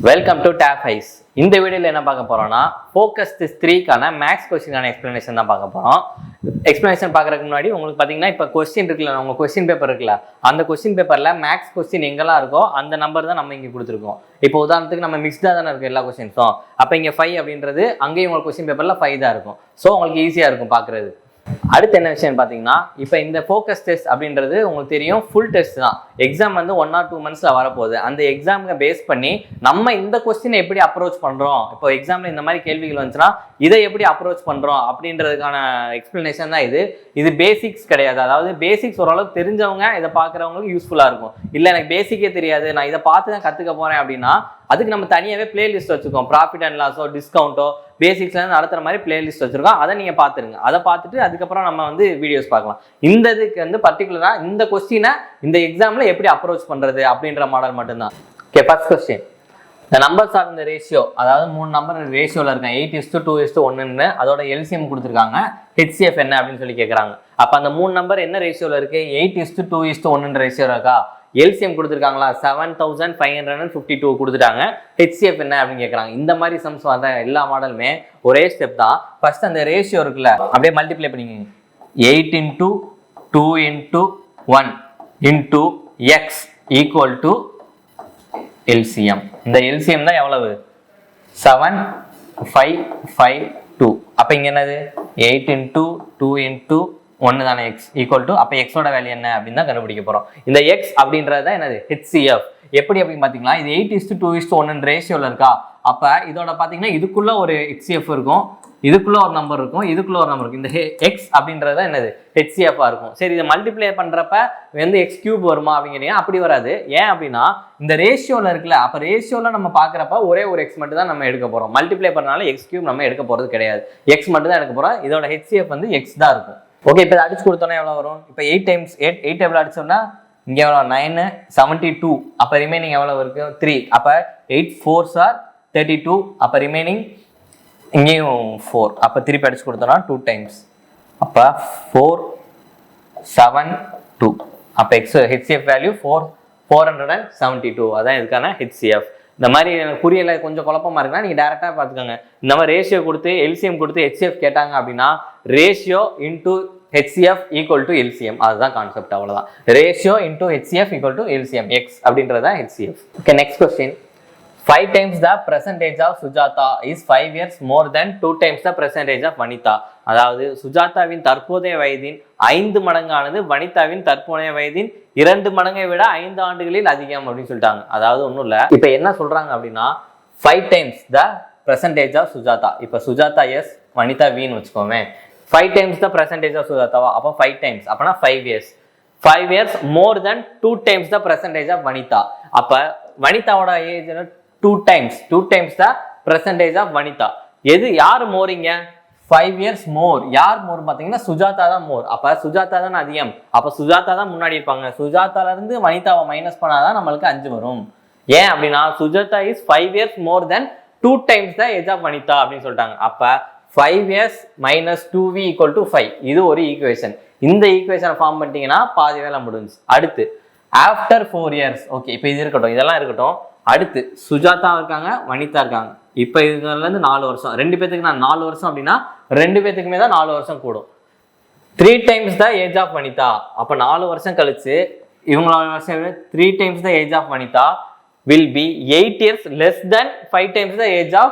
Welcome to tape ice. இந்த வீடியோவில் என்ன பார்க்க போறோம்னா ஃபோக்கஸ் டெஸ்ட் 3க்கான மேக்ஸ் கொஸ்டினான எக்ஸ்பிளனேஷன் தான் பார்க்க போறோம். எக்ஸ்பிளனேஷன் பார்க்கறதுக்கு முன்னாடி உங்களுக்கு பார்த்தீங்கன்னா இப்போ கொஸ்டின் இருக்குல்ல, உங்க கொஸ்டின் பேப்பர் இருக்குல்ல, அந்த கொஸ்டின் பேப்பர்ல மேக்ஸ் கொஸ்டின் எங்கெல்லாம் இருக்கோ அந்த நம்பர் தான் நம்ம இங்கே கொடுத்துருக்கோம். இப்போ உதாரணத்துக்கு நம்ம மிக்ஸ்டாக தானே இருக்கும் எல்லா கொஸ்டின்ஸும். அப்போ இங்கே 5 அப்படின்றது அங்கேயும் உங்களுக்கு கொஸ்டின் பேப்பர்ல 5 தான் இருக்கும். ஸோ உங்களுக்கு ஈஸியாக இருக்கும் பார்க்குறது. அடுத்து என்ன விஷயம் பார்த்தீங்கன்னா, இப்போ இந்த ஃபோக்கஸ் டெஸ்ட் அப்படின்றது உங்களுக்கு தெரியும் ஃபுல் டெஸ்ட் தான். எக்ஸாம் வந்து 1 or 2 monthsல வரப்போகுது. அந்த எக்ஸாமுக்கு பேஸ் பண்ணி நம்ம இந்த கொஸ்டினை எப்படி அப்ரோச் பண்ணுறோம், இப்போ எக்ஸாமில் இந்த மாதிரி கேள்விகள் வந்துச்சுன்னா இதை எப்படி அப்ரோச் பண்ணுறோம் அப்படின்றதுக்கான எக்ஸ்பிளனேஷன் தான் இது. இது பேசிக்ஸ் கிடையாது. அதாவது பேசிக்ஸ் ஓரளவுக்கு தெரிஞ்சவங்க இதை பார்க்குறவங்களுக்கு யூஸ்ஃபுல்லாக இருக்கும். இல்லை எனக்கு பேசிக்கே தெரியாது, நான் இதை பார்த்து தான் கற்றுக்க போகிறேன் அப்படின்னா அதுக்கு நம்ம தனியாகவே பிளேலிஸ்ட் வச்சுருக்கோம். ப்ராஃபிட் அண்ட் லாஸோ டிஸ்கவுண்ட்டோ பேசிக்ஸ்லேருந்து நடத்துகிற மாதிரி பிளேலிஸ்ட் வச்சுருக்கோம். அதை நீங்கள் பார்த்துருங்க. அதை பார்த்துட்டு அதுக்கப்புறம் நம்ம வந்து வீடியோஸ் பார்க்கலாம். இந்த இதுக்கு வந்து பர்டிகுலராக இந்த கொஸ்டினை இந்த எக்ஸாமில் எப்படி அப்ரோச் பண்ணுறது அப்படின்ற மாடல் மட்டும்தான். Okay, first question. இந்த நம்பர்ஸ் ஆர் இந்த ரேஷியோ, அதாவது 3 நம்பர் ரேஷியோவில் இருக்காங்க. 8:2:1 அதோட எல்சிஎம் கொடுத்துருக்காங்க. ஹெச்சிஎஃப் என்ன அப்படின்னு சொல்லி கேட்குறாங்க. அப்போ அந்த 3 நம்பர் என்ன ரேஷியோவில் இருக்குது? 8:2:1 ரேஷியோவில் இருக்கா? எல்சிஎம் கொடுத்துருக்காங்களா? 7552 கொடுத்துட்டாங்க. ஹெச்சிஎஃப் என்ன அப்படின்னு கேட்குறாங்க. இந்த மாதிரி சம்ஸ் வர எல்லா மாடலுமே ஒரே ஸ்டெப் தான். ஃபர்ஸ்ட் அந்த ரேஷியோ இருக்குல்ல, அப்படியே மல்டிப்ளை பண்ணிக்கோங்க. 8 × 2 × 1 × x ஈக்குவல் டு எல்சிஎம். இந்த எல்சிஎம் தான் எவ்வளவு? 7552. அப்போ இங்கே என்னது? 8 × 2 × 1 தானே x ஈக்குவல் டு, அப்போ எக்ஸோட வேல்யூ என்ன அப்படின்னு தான் கண்டுபிடிக்க போகிறோம். இந்த எக்ஸ் அப்படின்றது தான் என்னது? ஹெச்சிஎஃப். எப்படி அப்படின்னு பார்த்தீங்கன்னா, இது 8:2:1 ரேஷியோவில் இருக்கா? அப்போ இதோட பார்த்தீங்கன்னா இதுக்குள்ள ஒரு ஹெச்சிஎஃப் இருக்கும், இதுக்குள்ள ஒரு நம்பர் இருக்கும், இதுக்குள்ள ஒரு நம்பர் இருக்கும். இந்த எக்ஸ் அப்படின்றது என்னது? ஹெச்சிஎஃப் இருக்கும். சரி, இதை மல்டிப்ளை பண்றப்ப வந்து எக்ஸ் கியூப் வருமா அப்படிங்கிறீங்க? அப்படி வராது. ஏன் அப்படின்னா இந்த ரேஷியோல இருக்குல்ல, அப்ப ரேஷியோல நம்ம பாக்குறப்ப ஒரே ஒரு எக்ஸ் மட்டும் தான் நம்ம எடுக்க போறோம். மல்டிப்ளை பண்ணனால எக்ஸ் கியூப் நம்ம எடுக்க போறது கிடையாது. எக்ஸ் மட்டும் தான் எடுக்க போறோம். இதோட ஹெச்சிஎஃப் வந்து எக்ஸ் தான் இருக்கும். ஓகே, இப்போ அடிச்சு கொடுத்தோன்னா எவ்வளோ வரும்? இப்போ 8 × 8 எவ்வளோ அடிச்சோம்னா இங்கே எவ்வளோ? 972. அப்போ ரிமைனிங் எவ்வளோ இருக்கு? 3. அப்போ 8 4s are 32. அப்போ ரிமைனிங் இங்கேயும் 4. அப்போ திருப்பி அடிச்சு கொடுத்தோம்னா 2 times. அப்போ 472. அப்போ ஹெச்சிஎஃப் வேல்யூ 472. அதான் இதுக்கான ஹெச்சிஎஃப். இந்த மாதிரி புரியல, கொஞ்சம் குழப்பமா இருக்குன்னா நீங்க டைரக்டா பார்த்துக்கோங்க. இந்த மாதிரி ரேஷியோ கொடுத்து எல்சிஎம் கொடுத்து ஹெச்சிஎஃப் கேட்டாங்க அப்படின்னா ratio into HCF equal to LCM. அதுதான் கான்செப்ட், அவ்வளவுதான். Ratio into HCF equal to LCM x அப்படின்றதா HCF. Okay, next question. 5 times the percentage of Sujata is 5 years more than 2 times the percentage of Vanitha. அதாவது சுஜாதாவின் தற்போதைய வயதின் 5 மடங்கானது வனிதாவின் தற்போதைய வயதின் 2 மடங்கை விட 5 ஆண்டுகளில் அதிகம் அப்படின்னு சொல்லிட்டாங்க. அதாவது ஒன்றும் இல்லை, இப்போ என்ன சொல்றாங்க அப்படின்னா 5 times the percentage of Sujata. இப்போ சுஜாதா எஸ், வனிதா வின்னு வச்சுக்கோமே. 5 times the percentage of Sujataவா? அப்போ 5 times அப்பனா 5 years. 5 years more than 2 times the percentage of Vanitha. அப்ப வனிதாவோட age 2 times the percentage of Vanitha. எது யார் மோரிங்க? 5 years more. யார் மோர் பார்த்தீங்கன்னா சுஜாதா தான் மோர். அப்ப சுஜாதா தான் அதிகம். அப்ப சுஜாதா தான் முன்னாடி இருப்பாங்க. சுஜாதால இருந்து வனிதாவை மைனஸ் பண்ணாதான் நம்மளுக்கு 5 வரும். ஏன் அப்படின்னா Sujatha is 5 years more than 2 times the age of Vanitha அப்படின்னு சொல்லிட்டாங்க. அப்ப 5 years minus 2v equal to 5. இது ஒரு ஈக்குவேஷன். இந்த ஈக்குவேஷனை ஃபார்ம் பண்ணிட்டீங்கன்னா பாதி வேலை முடிஞ்சு. அடுத்து ஆஃப்டர் 4 years. ஓகே, இப்போ இது இருக்கட்டும், இதெல்லாம் இருக்கட்டும். அடுத்து சுஜாதா இருக்காங்க, வனிதா இருக்காங்க. இப்போ இதுல இருந்து 4 வருஷம், 2 பேத்துக்கு நான் 4 வருஷம் அப்படின்னா 2 பேத்துக்குமே தான் 4 வருஷம் கூடும். 3 times the age of Vanitha. அப்போ 4 வருஷம் கழிச்சு இவங்களோட வருஷம் 3 times the age of Vanitha will be 8 years less than 5 times the age of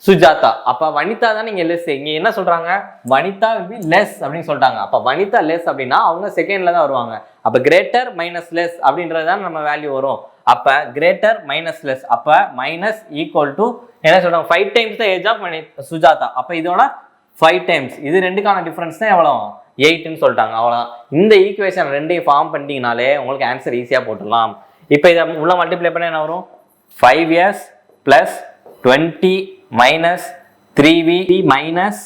Sujatha. அப்ப வனிதா தான் நீங்க லெஸ். இங்க என்ன சொல்றாங்க? வனிதா will be less அப்படின்னு சொல்லிட்டாங்க. அப்ப வனிதா லெஸ் அப்படின்னா அவங்க செகண்ட்ல தான் வருவாங்க. அப்ப கிரேட்டர் மைனஸ் லெஸ் அப்படின்றது தான் நம்ம வேல்யூ வரும். அப்ப கிரேட்டர் மைனஸ் லெஸ், அப்ப மைனஸ் ஈக்குவல் டு என்ன சொல்றாங்க? 5 times the age of Sujatha. அப்ப இதோட 5 times, இது ரெண்டுக்கான டிஃபரன்ஸ் தான் எவ்வளவு? 8ன்னு சொல்லிட்டாங்க. அவ்வளவுதான். இந்த ஈக்குவேஷன் ரெண்டையும் ஃபார்ம் பண்ணிட்டீங்கனாலே உங்களுக்கு ஆன்சர் ஈஸியா போட்டுடலாம். இப்போ இதை உள்ள மல்டிப்ளை பண்ண என்ன வரும்? 5 years plus 20 minus 3v minus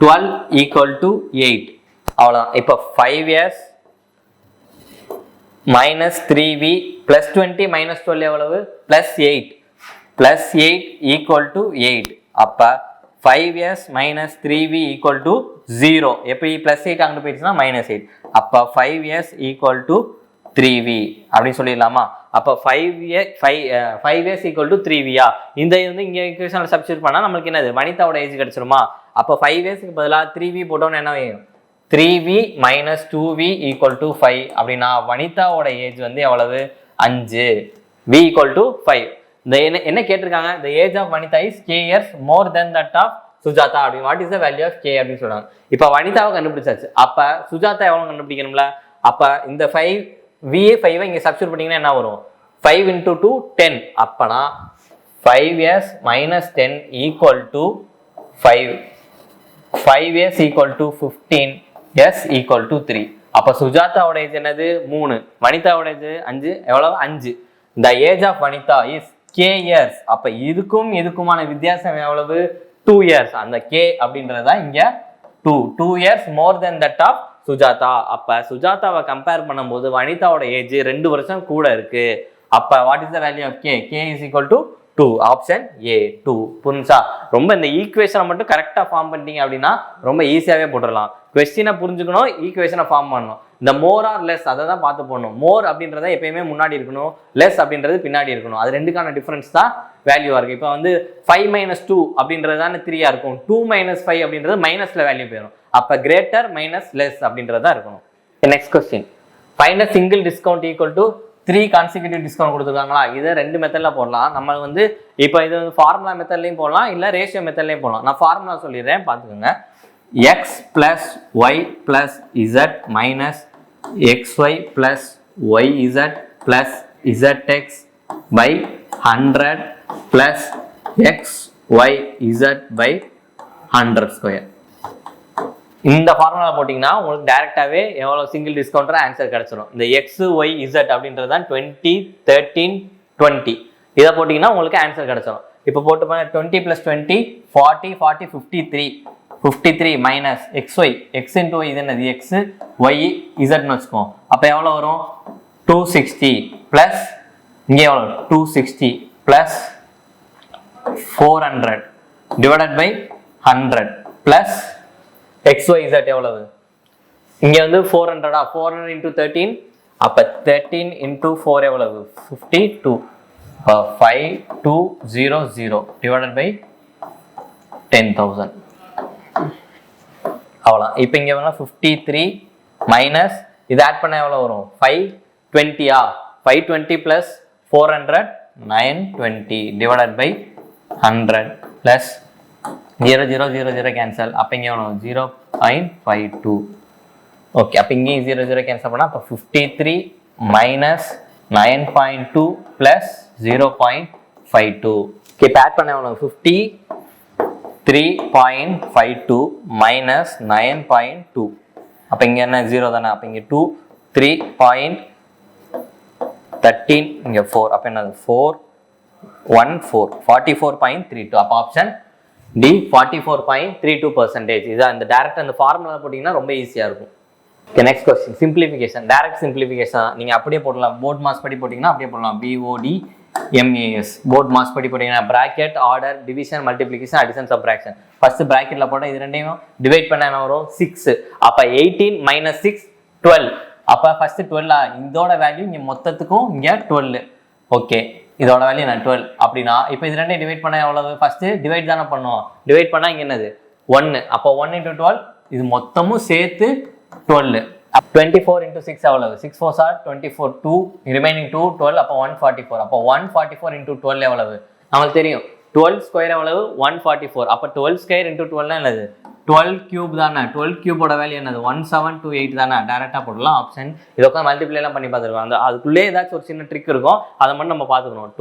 12 equal to 8. அவ்வளவுதான். இப்போ 5 years minus 3v plus 20 minus 12 எவ்வளவு? plus 8 equal to 8. அப்ப 5 years minus 3v equal to 0. எப்படி plus 8 அங்க போயிடுச்சுன்னா minus 8. அப்ப 5 years equal to 3v அப்படின்னு சொல்லிடலாமா? அப்போ 5 years ஈக்குவல் டு 3vயா? இந்த வந்து இங்கே ஈக்குவேஷனில் சப்ஸ்டியூட் பண்ணால் நம்மளுக்கு என்னது வனிதாவோட ஏஜ் கிடச்சிருமா? அப்போ 5 yearsக்கு பதிலாக 3v போட்டோன்னு என்ன வேணும்? 3v minus 2v equal to 5 அப்படின்னா வனிதாவோட ஏஜ் வந்து எவ்வளவு? 5. v equal to 5. இந்த என்ன கேட்டிருக்காங்க? the age of Vanitha is k years more than that of Sujatha அப்படின்னு. What is the value of k அப்படின்னு சொல்றாங்க. இப்போ வனிதாவை கண்டுபிடிச்சாச்சு, அப்ப சுஜாதா எவ்வளவு கண்டுபிடிக்கணும்ல? அப்ப இந்த 5 இங்க சப்ஸ்டிட்யூட் பண்ணீங்கன்னா என்ன வரும்? 5 into 2 10. அப்பனா 5 years minus 10 equal to 5. 5 years equal to 15 years equal to 3. அப்ப சுஜாதாவோட ஏஜ் என்னது? 3. வனிதாவோட ஏஜ் 5. எவ்வளவு? 5. the age of Vanitha is k years. அப்ப இதுக்குமான வித்தியாசம் எவ்வளவு? 2 years. அந்த k அப்படின்றதா இங்க 2 years more than that of Sujatha. அப்ப சுஜாதாவை கம்பேர் பண்ணும்போது வனிதாவோட ஏஜ் 2 வருஷம் கூட இருக்கு. அப்ப what is the value of k? k is equal to 2. Option A 2. புரிஞ்சா? ரொம்ப இந்த ஈக்குவேஷனை மட்டும் கரெக்டா ஃபார்ம் பண்ணிட்டீங்க அப்படின்னா ரொம்ப ஈஸியாவே போட்டுடலாம். கொஸ்டினை புரிஞ்சுக்கணும், ஈக்குவேஷனை ஃபார்ம் பண்ணணும். இந்த மோர் ஆர் லெஸ் அதை தான் பார்த்து போடணும். மோர் அப்படின்றத எப்பயுமே முன்னாடி இருக்கணும், லெஸ் அப்படின்றது பின்னாடி இருக்கணும். அது ரெண்டுக்கான டிஃபரன்ஸ் தான் வேல்யூவா இருக்கு. இப்போ வந்து 5 minus 2 அப்படின்றது தானே 3யா இருக்கும். 2 minus 5 அப்படின்றது மைனஸ்ல வேல்யூ போயிடும். அப்ப கிரேட்டர் மைனஸ் லெஸ் அப்படின்றதா இருக்கணும். Next question, find a single discount equal to 3 consecutive discount கொடுத்துருக்காங்களா? இதை 2 மெத்தட்ல போடலாம். நம்ம வந்து இப்போ இது வந்து ஃபார்முலா மெத்தட்லையும் போடலாம், இல்லை ரேஷியோ மெத்தட்லையும் போடலாம். நான் ஃபார்முலா சொல்லிடுறேன், பார்த்துக்கோங்க. x plus y plus z minus xy plus yz plus zx by 100 plus xyz by 100 square. இந்த ஃபார்முலா போட்டிங்கன்னா உங்களுக்கு டைரெக்டாகவே எவ்வளோ சிங்கிள் டிஸ்கவுண்டர் ஆன்சர் கிடச்சிடும். இந்த எக்ஸ் ஒய் இசட் அப்படின்றது தான் 20 13 20. இதை போட்டிங்கன்னா உங்களுக்கு ஆன்சர் கிடச்சிடும். இப்போ போட்டு பண்ண 20 + 20 40 40 53 minus xy x into y இது என்னது? எக்ஸ் ஒய் இசட்னு வச்சுக்கோம். அப்போ எவ்வளோ வரும்? 260 ப்ளஸ் இங்கே எவ்வளோ? 260 plus 400 divided by 100 plus xyz எவ்வளவு? இங்க வந்து 400 400 into 13. அப்ப 13 into 4 எவ்வளவு? 52. 5200 divided by 10,000. அவ்வளோ. இப்போ இங்க வேணா 53 மைனஸ் இது ஆட் பண்ண எவ்வளவு வரும்? 520. 520 plus 400 920 divided by 100 plus 0 cancel. அப்போ இங்கே எவ்வளோ? 0.52. ஓகே, அப்போ இங்கேயும் 0 கேன்சல் பண்ணால் அப்போ 53 மைனஸ் 9.2 ப்ளஸ் 0.52. ஓகே, இப்போ ஆட் பண்ண எவ்வளோ? 53.52 மைனஸ் 9.2. அப்போ இங்கே என்ன? 0 தானே. அப்போ இங்கே 2 3.13 இங்கே 4. அப்போ என்னது? 414 44.32. அப்போ ஆப்ஷன் டி 44.32%. இதுதான் இந்த டைரக்ட் அந்த ஃபார்முலா போட்டிங்கன்னா ரொம்ப ஈஸியாக இருக்கும். Okay, next question, simplification. Direct simplification நீங்கள் அப்படியே போடலாம். போர்ட் மாஸ் படி போட்டிங்கன்னா அப்படியே போடலாம். BODMAS போர்ட் மாஸ் படி போட்டிங்கன்னா bracket order division multiplication addition subtraction. First ப்ராக்கெட்டில் போட்டால் இது ரெண்டையும் டிவைட் பண்ண என்ன வரும்? 6. அப்போ 18 மைனஸ் 6 12. அப்போ ஃபர்ஸ்ட் 12 இதோட வேல்யூ இங்கே மொத்தத்துக்கும் இங்கே 12. ஓகே, இதோட வேல்யூ நான் 12 அப்படின்னா இப்போ இது ரெண்டையும் டிவைட் பண்ண எவ்வளவு? ஃபர்ஸ்ட் டிவைட் தானே பண்ணுவோம். டிவைட் பண்ணால் இங்கே என்னது? 1. அப்போ 1 into 12 இது மொத்தமும் சேர்த்து 12. 24 into 6 எவ்வளவு? 6 4s are 24. 2 ரிமைனிங் 2 12. அப்போ 144. அப்போ 144 into 12 எவ்வளவு? நமக்கு தெரியும் 12 ஸ்கொயர் எவ்வளவு? 144. அப்போ 12 ஸ்கொயர் into 12 என்னது? 12 கியூப் தானே. 12 கியூபோட வேல்யூ என்னது? 1728 தானே. டேரெக்டாக போடலாம் ஆப்ஷன். இதை உட்காந்து மல்டிப்ளை எல்லாம் பண்ணி பார்த்துருக்கோம். அந்த அதுக்குள்ளே ஏதாச்சும் ஒரு சின்ன ட்ரிக் இருக்கும், அதை மட்டும் நம்ம பார்த்துக்கணும்.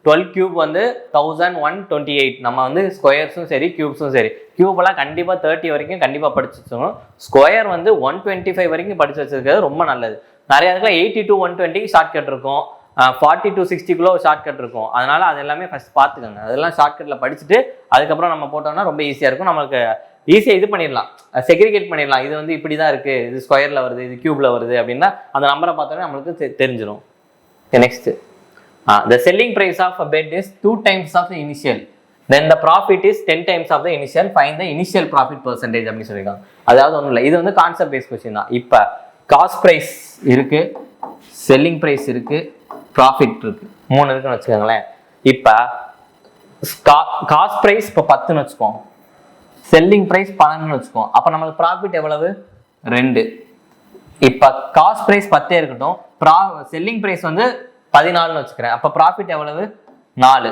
12 கியூப் வந்து 1128. நம்ம வந்து ஸ்கொயர்ஸும் சரி கியூப்ஸும் சரி, கியூபெல்லாம் கண்டிப்பாக 30 வரைக்கும் கண்டிப்பாக படிச்சு வச்சுக்கணும். ஸ்கொயர் வந்து 125 வரைக்கும் படிச்சு வச்சிருக்கிறது ரொம்ப நல்லது. நிறைய இடத்துல 80 to 120 ஷார்ட் கட் இருக்கும், 40 to 60 ஒரு ஷார்ட் கட் இருக்கும். அதனால அது எல்லாமே ஃபர்ஸ்ட் பார்த்துக்கோங்க. அதெல்லாம் ஷார்ட் கட்டில் படிச்சுட்டு அதுக்கப்புறம் நம்ம போட்டோம்னா ரொம்ப ஈஸியாக இருக்கும். நம்மளுக்கு ஈஸியாக இது பண்ணிடலாம், செக்ரிகேட் பண்ணிடலாம். இது வந்து இப்படி தான் இருக்குது, இது ஸ்கொயரில் வருது, இது கியூப்ல வருது அப்படின்னா அந்த நம்பரை பார்த்தோன்னே நம்மளுக்கு தெரிஞ்சிடும். Next, the selling price of a bed is 2 times of the initial, then the profit is 10 times of the initial, find the initial profit percentage அப்படி சொல்லியிருக்காங்க. அதாவது ஒன்றும் இல்லை, இது வந்து கான்செப்ட் பேஸ் கொஸ்டின் தான். இப்போ காஸ்ட் ப்ரைஸ் இருக்கு, செல்லிங் ப்ரைஸ் இருக்கு, ப்ராஃபிட் இருக்கு, 3 இருக்குன்னு வச்சுக்கோங்களேன். இப்போ காஸ்ட் ப்ரைஸ் இப்போ 10ன்னு வச்சுக்கோம், செல்லிங் ப்ரைஸ் 12ன்னு வச்சுக்கோம். அப்போ நம்மளுக்கு ப்ராஃபிட் எவ்வளவு? 2. இப்போ காஸ்ட் ப்ரைஸ் 10 இருக்கட்டும், செல்லிங் ப்ரைஸ் வந்து 14ன்னு வச்சுக்கிறேன். அப்போ ப்ராஃபிட் எவ்வளவு? 4.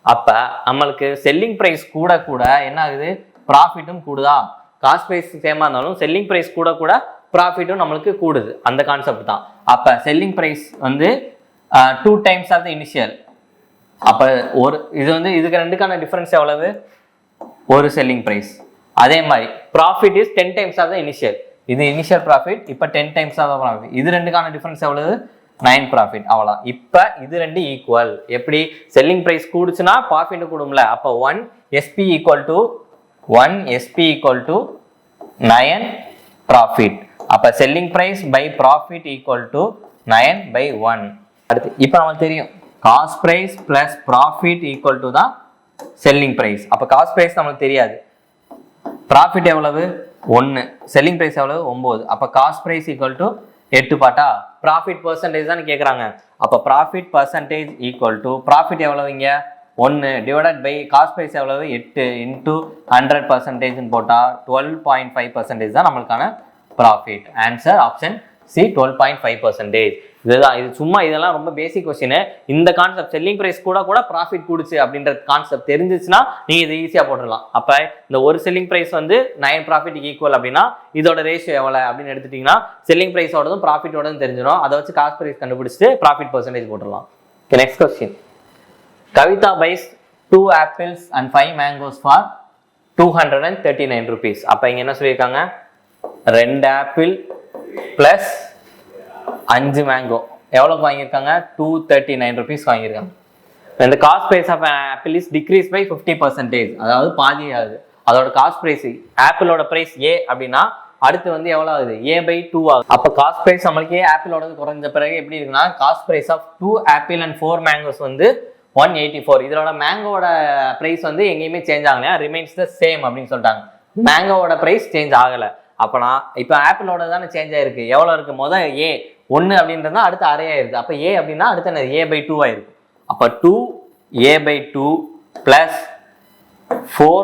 அப்போ நம்மளுக்கு செல்லிங் ப்ரைஸ் கூட கூட என்ன ஆகுது? ப்ராஃபிட்டும் கூடுதா? காஸ்ட் ப்ரைஸ் சேமாக இருந்தாலும் செல்லிங் ப்ரைஸ் கூட கூட ப்ராஃபிட்டும் நம்மளுக்கு கூடுது. அந்த கான்செப்ட் தான். அப்போ செல்லிங் ப்ரைஸ் வந்து 2 டைம்ஸ் ஆஃப் த இனிஷியல். அப்போ இது வந்து இதுக்கு ரெண்டுக்கான டிஃபரன்ஸ் எவ்வளவு? ஒரு செல்லிங் ப்ரைஸ். அதே மாதிரி profit is 10 times of the initial. இது இனிஷியல் ப்ராஃபிட், இப்போ 10 டைம்ஸ் ஆஃப் த ப்ராஃபிட். இது ரெண்டுக்கான டிஃபரன்ஸ் எவ்வளவு? 9 ப்ராஃபிட். அவ்வளோதான். இப்போ இது ரெண்டு ஈக்குவல். எப்படி? செல்லிங் ப்ரைஸ் கூடுச்சுன்னா ப்ராஃபிட் கூடும்ல. அப்போ 1 SP ஈக்குவல் டு 9 ப்ராஃபிட். அப்போ selling price by profit equal to 9/1. அடுத்து இப்போ நமக்கு தெரியும் cost price plus profit equal to தான் செல்லிங் ப்ரைஸ். அப்போ காஸ்ட் ப்ரைஸ் நமக்கு தெரியாது, ப்ராஃபிட் எவ்வளவு? 1, செல்லிங் ப்ரைஸ் எவ்வளவு? 9. அப்போ காஸ்ட் ப்ரைஸ் ஈக்குவல் டு 8 பாட்டா. ப்ராஃபிட் பர்சன்டேஜ் தான் கேட்குறாங்க. அப்போ profit percentage equal to profit எவ்வளவு? இங்கே 1 டிவைடட் பை காஸ்ட் ப்ரைஸ் எவ்வளவு? 8 இன்டூ 100% போட்டால் 12.5% தான் நம்மளுக்கான ப்ராஃபிட். Answer option C 12.5%. இதுதான். இது சும்மா இதெல்லாம் ரொம்ப பேசிக் கொஸ்டின். இந்த கான்செப்ட் செல்லிங் ப்ரைஸ் கூட கூட ப்ராஃபிட் கூடுச்சு அப்படின்ற கான்செப்ட் தெரிஞ்சிச்சுன்னா நீங்க இது ஈஸியா போட்டுடலாம். அப்ப இந்த ஒரு செல்லிங் ப்ரைஸ் வந்து 9 ப்ராஃபிட்டுக்கு ஈக்குவல் அப்படின்னா இதோட ரேஷியோ எவ்வளவு அப்படின்னு எடுத்துட்டீங்கன்னா செல்லிங் ப்ரைஸோடதும் ப்ராஃபிட்டோடதும் தெரிஞ்சிடும். அதை வச்சு காஸ்ட் ப்ரைஸ் கண்டுபிடிச்சிட்டு ப்ராஃபிட் பர்சன்டேஜ் போட்டுடலாம். Next question. Kavitha buys 2 apples and 5 mangoes for 239 rupees. அப்ப இங்க என்ன சொல்லியிருக்காங்க? 2 ஆப்பிள் பிளஸ் 5 மேங்கோ எவ்வளோக்கு வாங்கியிருக்காங்க? 239 rupees வாங்கியிருக்காங்க. இந்த cost price of apple is decrease by 50%. அதாவது பாதி ஆகுது. அதோட காஸ்ட் ப்ரைஸ் ஆப்பிளோட ப்ரைஸ் A அப்படின்னா அடுத்து வந்து எவ்வளோ ஆகுது? A/2 ஆகுது. அப்போ காஸ்ட் ப்ரைஸ் நம்மளுக்கு ஆப்பிளோட குறைஞ்ச பிறகு எப்படி இருக்குன்னா cost price of 2 apple and 4 mangoes வந்து 184. இதோட மேங்கோட ப்ரைஸ் வந்து எங்கேயுமே சேஞ்ச் ஆகலையா, ரிமைன்ஸ் த சேம் அப்படின்னு சொல்லிட்டாங்க. மேங்கோட ப்ரைஸ் சேஞ்ச் ஆகலை. அப்போனா இப்போ ஆப்பிளோட தானே சேஞ்ச் ஆயிருக்கு. எவ்வளோ இருக்கு? முதல் A 1 அப்படின்றதா அடுத்து அரை ஆயிருக்கு. அப்போ A அப்படின்னா அடுத்து என்ன? A/2 ஆயிருக்கு. அப்போ 2A/2 plus 4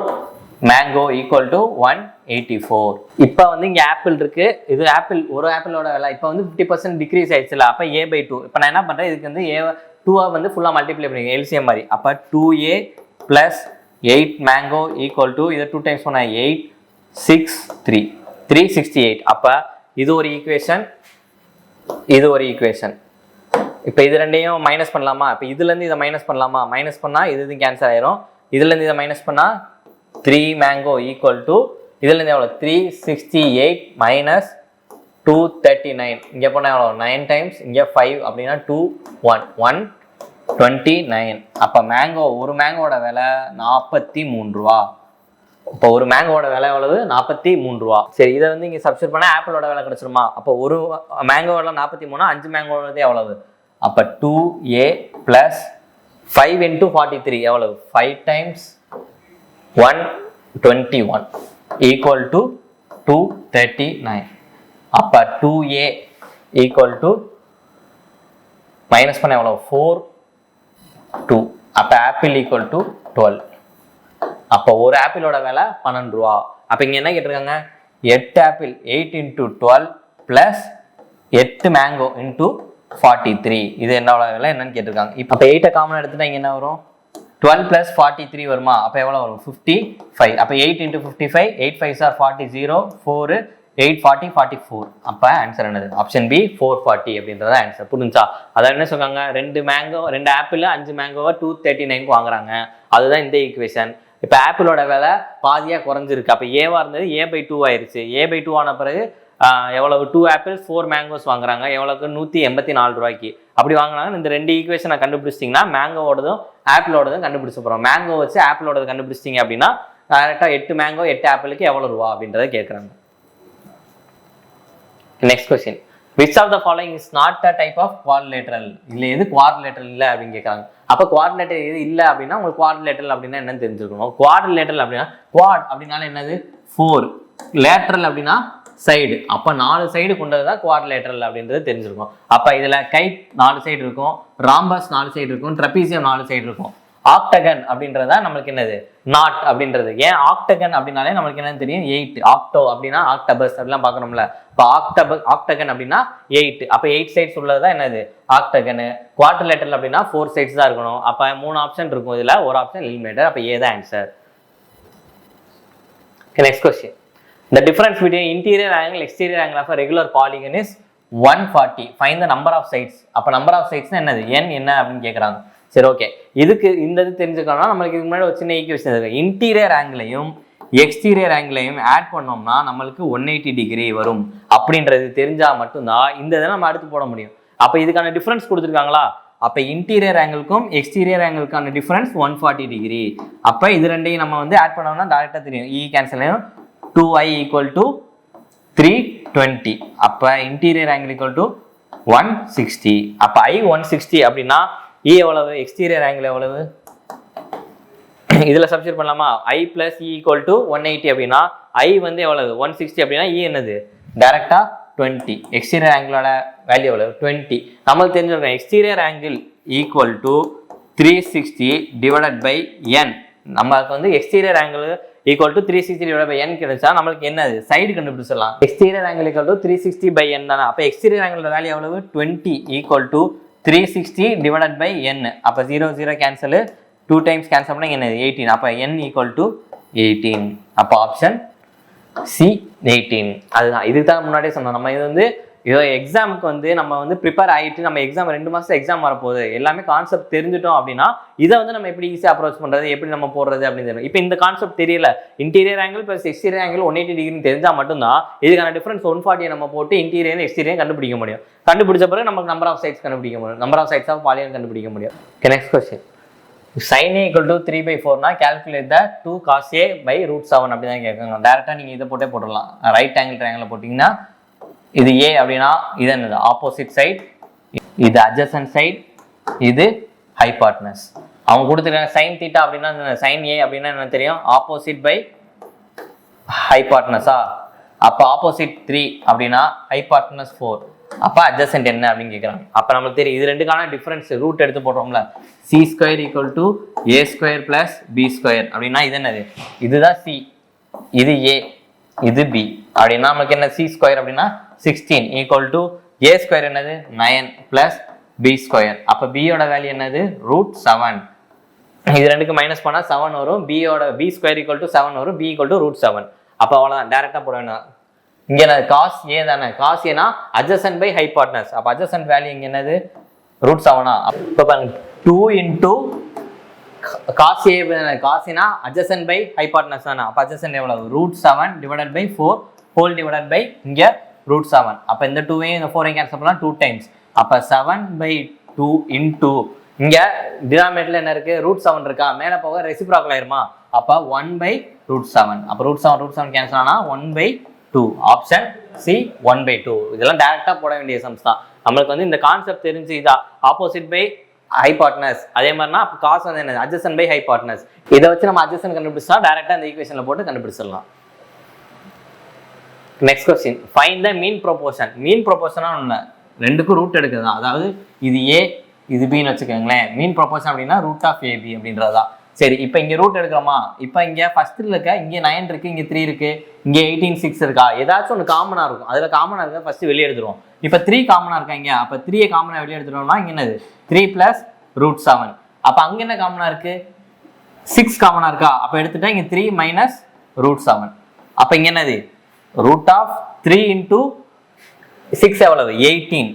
mango equal to 184. இப்போ வந்து இங்கே ஆப்பிள் இருக்கு. இது ஆப்பிள் ஒரு ஆப்பிளோட விலை இப்போ வந்து 50% டிக்ரீஸ் ஆயிடுச்சுல. அப்போ A/2. இப்போ நான் என்ன பண்ணுறேன்? இதுக்கு வந்து A2 வந்து ஃபுல்லாக மல்டிப்ளை பண்ணுங்க எல்சிஎம் மாதிரி. அப்போ 2A plus 8 mango equal to இதை 2 டைம்ஸ் பண்ண 8 6 3 368. அப்போ இது ஒரு ஈக்குவேஷன், இது ஒரு ஈக்குவேஷன். இப்போ இது ரெண்டையும் மைனஸ் பண்ணலாமா? இப்போ இதுலேருந்து இதை மைனஸ் பண்ணலாமா? மைனஸ் பண்ணால் இது கேன்சல் ஆயிரும். இதுலேருந்து இதை மைனஸ் பண்ணால் 3 மேங்கோ ஈக்குவல் டு இதுலேருந்து எவ்வளோ? 368 மைனஸ் 239. இங்கே போனால் எவ்வளோ? 9 டைம்ஸ் இங்கே 5 அப்படின்னா 2 1 129. அப்போ மேங்கோ ஒரு மேங்கோட விலை 43 ரூபா. இப்போ ஒரு மேங்கோட விலை எவ்வளவு? 43 ரூபா. சரி, இதை வந்து இங்கே சப்ஸ்டிட் பண்ணால் ஆப்பிளோட விலை கிடைச்சிருமா? அப்போ ஒரு மேங்கோட 43, 5 மேங்கோடது எவ்வளவு? அப்போ 2A பிளஸ் 5 இன்டூ 43 எவ்வளவு? 5 டைம்ஸ் 121 ஈக்குவல் டு 239. அப்போ 2A ஈக்குவல் டு மைனஸ் பண்ண எவ்வளோ? 4 2. அப்போ ஆப்பிள் ஈக்குவல் டு 12. அப்போ ஒரு ஆப்பிளோட விலை 12 ரூபா. அப்போ இங்கே என்ன கேட்டிருக்காங்க? 8 apple 8 into 12 plus 8 mango into 43. இது என்னோட விலை என்னன்னு கேட்டிருக்காங்க. இப்போ 8 காமன் எடுத்துட்டா இங்கே என்ன வரும்? 12 பிளஸ் 43 வருமா? அப்போ எவ்வளோ வரும்? 55. அப்போ 8 இன்டூ 55 8 5s are 40 0 4 8 40 44. அப்போ ஆன்சர் என்னது? ஆப்ஷன் பி 440 அப்படின்றத ஆன்சர். புரிஞ்சா? அதான் என்ன சொல்றாங்க? 2 ஆப்பிள் 5 மேங்கோவை 239 வாங்குறாங்க. அதுதான் இந்த ஈக்குவேஷன். இப்போ ஆப்பிளோட விலை பாதியாக குறைஞ்சிருக்கு. அப்போ ஏவா இருந்தது A/2 ஆயிருச்சு. A/2 ஆன பிறகு எவ்வளவு? 2 ஆப்பிள்ஸ் 4 மேங்கோஸ் வாங்குறாங்க. எவ்வளோக்கு? 184 ரூபாய்க்கு. அப்படி வாங்கினாங்க. இந்த 2 ஈக்குவேஷனை கண்டுபிடிச்சிட்டிங்கன்னா மேங்கோவோடதும் ஆப்பிளோடதும் கண்டுபிடிச்ச போகிறோம். மேங்கோ வச்சு ஆப்பிளோடது கண்டுபிடிச்சிட்டிங்க அப்படின்னா டேரெக்டாக 8 மேங்கோ 8 ஆப்பிளுக்கு எவ்வளோ ரூபா அப்படின்றத கேட்குறாங்க. Next question. Which of the following is not a type of quadrilateral? இல்லை எது குவாட்ரிலேட்டரல் இல்லை அப்படின்னு கேட்குறாங்க. அப்போ குவாட்ரிலேட்டர் எது இல்லை அப்படின்னா உங்களுக்கு குவாட்ரிலேட்டரல் அப்படின்னா என்னன்னு தெரிஞ்சுக்கணும். குவாட்ரிலேட்டரல் அப்படின்னா குவாட் அப்படின்னால என்னது? 4, லேட்டரல் அப்படின்னா சைடு. அப்போ 4 சைடு கொண்டது தான் குவாட்ரிலேட்டரல் அப்படின்றது தெரிஞ்சிருக்கும். அப்போ இதில் கைட் 4 சைடு இருக்கும், ராம்பஸ் 4 சைடு இருக்கும், ட்ரெபீசியம் 4 சைடு இருக்கும். ஆக்டகன் அப்படின்றது தான் நம்மளுக்கு என்னது நாட் அப்படின்றது. ஏன் ஆக்டகன் அப்படின்னாலே நம்மளுக்கு என்னன்னு தெரியும் 8. ஆக்டோ அப்படின்னா ஆக்டபஸ் அப்படிலாம் பார்க்கணும்ல. இப்போ ஆக்டகன் அப்படின்னா 8. அப்போ 8 சைட்ஸ் உள்ளது தான் என்னது ஆக்டகனு. குவாட்ரிலேட்டரல் அப்படின்னா 4 சைட்ஸ் தான் இருக்கணும். அப்போ 3 ஆப்ஷன் இருக்கும், இதில் ஒரு ஆப்ஷன் எலிமினேட்டர். அப்போ ஏ தான் answer. Next question. The difference between interior angle and exterior angle of a regular polygon is 140. Find the number of sides. அப்போ நம்பர் ஆஃப் சைட்ஸ்னா என்னது n என்ன அப்படின்னு கேட்குறாங்க. சரி, ஓகே. இதுக்கு இந்த இது தெரிஞ்சுக்கணும்னா நம்மளுக்கு இதுக்கு முன்னாடி ஒரு சின்ன ஈக்குவேஷன் இருக்கு. இன்டீரியர் ஆங்கிளையும் எக்ஸ்டீரியர் ஆங்கிளையும் ஆட் பண்ணோம்னா நம்மளுக்கு 180 டிகிரி வரும் அப்படின்றது தெரிஞ்சால் மட்டும்தான் இந்த இதை நம்ம அடுத்து போட முடியும். அப்போ இதுக்கான டிஃப்ரென்ஸ் கொடுத்துருக்காங்களா? அப்போ இன்டீரியர் ஆங்கிளுக்கும் எக்ஸ்டீரியர் ஆங்கிளுக்கான டிஃப்ரென்ஸ் 140 டிகிரி. அப்போ இது ரெண்டையும் நம்ம வந்து ஆட் பண்ணோம்னா டேரெக்டாக தெரியும். இ கேன்சல் ஆகும். 2i = 320. அப்போ இன்டீரியர் ஆங்கிள் = 160. அப்போ i 160 அப்படின்னா இ எவ்வளவு, எக்ஸ்டீரியர் ஆங்கிள் எவ்வளவு, இதில் சப்ஸ்டிட்யூட் பண்ணலாமா? i + e = 180 அப்படின்னா i வந்து எவ்வளவு 160 அப்படின்னா இ என்னது டேரெக்டாக 20. எக்ஸ்டீரியர் ஆங்கிளோட வேல்யூ எவ்வளவு 20. நம்மளுக்கு தெரிஞ்சிருக்கோம் எக்ஸ்டீரியர் ஆங்கிள் = 360 / n. நம்மளுக்கு வந்து எக்ஸ்டீரியர் ஆங்கிள் = 360 / n கிடைச்சா நம்மளுக்கு என்னது சைடு கண்டுபிடிச்சிடலாம். எக்ஸ்டீரியர் ஆங்கிள் = 360 / n தானே. அப்போ எக்ஸ்டீரியர் ஆங்கிளோட வேல்யூ எவ்வளவு 20 = 360 / n. அப்போ 0 0 கேன்சல், 2 டைம்ஸ் கேன்சல் பண்ணால் என்னது 18. அப்போ n = 18. அப்போ ஆப்ஷன் சி 18. அதுதான் இதுக்கு தான் முன்னாடியே சொன்னோம். நம்ம இது வந்து இதோ எக்ஸாமுக்கு வந்து நம்ம வந்து ப்ரிப்பேர் ஆகிட்டு நம்ம எக்ஸாம் 2 மாதம் எக்ஸாம் வரப்போகுது, எல்லாமே கான்செப்ட் தெரிஞ்சுட்டோம் அப்படின்னா இதை வந்து நம்ம எப்படி ஈஸியாக அப்ரோச் பண்ணுறது, எப்படி நம்ம போடுறது அப்படின்னு தெரியும். இப்போ இந்த கான்செப்ட் தெரியல, இன்டீரியர் ஆங்கிள் + எக்ஸ்டீரியர் ஆங்கிள் 180 டிகிரின்னு தெரிஞ்சால் மட்டும்தான் இதுக்கான டிஃபரன்ஸ் 140 நம்ம போட்டு இன்டீரியர் எக்ஸ்டீரியர் கண்டுபிடிக்க முடியும். கண்டுபிடிச்ச பிறகு நமக்கு நம்பர் ஆஃப் சைட்ஸ் கண்டுபிடிக்க முடியும், number of sides of polygon கண்டுபிடிக்க முடியும். Next question. sin a = 3/4னா calculate the 2 cos a / √7 அப்படி தான் கேட்குறாங்க. டேரெக்டாக நீங்கள் இதை போட்டே போட்டுடலாம். ரைட் ஆங்கிள் ட்ரையாங்கிள் போட்டிங்கன்னா இது a அப்படின்னா இது என்னது ஆப்போசிட் சைட், இது அட்ஜசன்ட் சைட், இது ஹைபாட்னஸ். அவங்க கொடுத்துருக்காங்க sin θ அப்படின்னா sin a அப்படின்னா என்ன தெரியும் ஆப்போசிட் பை ஹைபாட்னஸா. அப்போ ஆப்போசிட் 3 அப்படின்னா ஹைபாட்னஸ் 4. அப்போ அட்ஜசன்ட் என்ன அப்படின்னு கேட்குறாங்க. அப்போ நம்மளுக்கு தெரியும் இது ரெண்டுக்கான டிஃப்ரென்ஸ் ரூட் எடுத்து போடுறோம்ல. c² = a² + b² அப்படின்னா இது என்னது இதுதான் c, இது a, இது b அப்படின்னா நமக்கு என்ன c² அப்படின்னா 16 = a² என்னது 9 + b². அப்போ b யோட வேல்யூ என்னது √7. இது ரெண்டுக்கு மைனஸ் பண்ணால் 7 வரும். b² = 7 வரும். b = √7. அப்போ அவ்வளோதான், டேரெக்டாக போட வேண்டாம். இங்கே என்னது cos a தானே. cos a adjacent by hypotenuse. அப்போ adjacent வேல்யூ இங்கே என்னது √7. இப்போ பாருங்க 2 × cos a, cos a adjacent by hypotenuse தானே. அப்போ adjacent எவ்வளவு √7 / 4 ஹோல் டிவைடட் பை இங்கே √7. அப்போ இந்த 2வையும் இந்த 4ஐயும் கேன்சல் பண்ணலாம் 2 டைம்ஸ். அப்போ 7/2 இன்டூ இங்கே டினாமினேட்டர்ல என்ன இருக்கு √7 இருக்கா, மேலே போக ரெசிப்ராக்கல் ஆயிருமா. அப்போ 1/√7. அப்போ √7 கேன்சல் ஆனால் 1/2. Option C 1/2. இதெல்லாம் டேரெக்டாக போட வேண்டிய சம்ஸ் தான். நம்மளுக்கு வந்து இந்த கான்செப்ட் தெரிஞ்சு இதா ஆப்போசிட் பை ஹைபாட்னஸ், அதே மாதிரினா காஸ் வந்து என்ன அட்ஜசன்ட் பை ஹைபாட்னஸ். இதை வச்சு நம்ம அட்ஜசன்ட் கண்டுபிடிச்சா டேரெக்டாக இந்த ஈக்குவேஷனில் போட்டு கண்டுபிடிச்சிடலாம். Next question. Find the mean proportion. Mean ப்ரொபோர்ஷனா ஒன்று ரெண்டுக்கும் ரூட் எடுக்குது தான். அதாவது இது ஏ இது பின்னு வச்சுக்கோங்களேன். மீன் ப்ரொபோர்ஷன் அப்படின்னா √ab அப்படின்றதா. சரி, இப்போ இங்கே ரூட் எடுக்கிறோமா. இப்போ இங்கே ஃபர்ஸ்ட்ல இருக்க இங்கே 9 இருக்கு, இங்கே 3 இருக்கு, இங்கே 18 6 இருக்கா. ஏதாச்சும் ஒன்று காமனாக இருக்கும். அதில் காமனாக இருக்க ஃபர்ஸ்ட் வெளியே எடுத்துருவோம். இப்போ 3 காமனாக இருக்கா இங்கே. அப்போ 3 காமனாக வெளியே எடுத்துட்டோம்னா இங்கே என்னது 3 + √7. அப்போ அங்கே என்ன காமனாக இருக்கு 6 காமனாக இருக்கா. அப்போ எடுத்துட்டா இங்கே 3 - √7. அப்போ இங்கே என்னது √3 × 6 எவ்வளவு 18.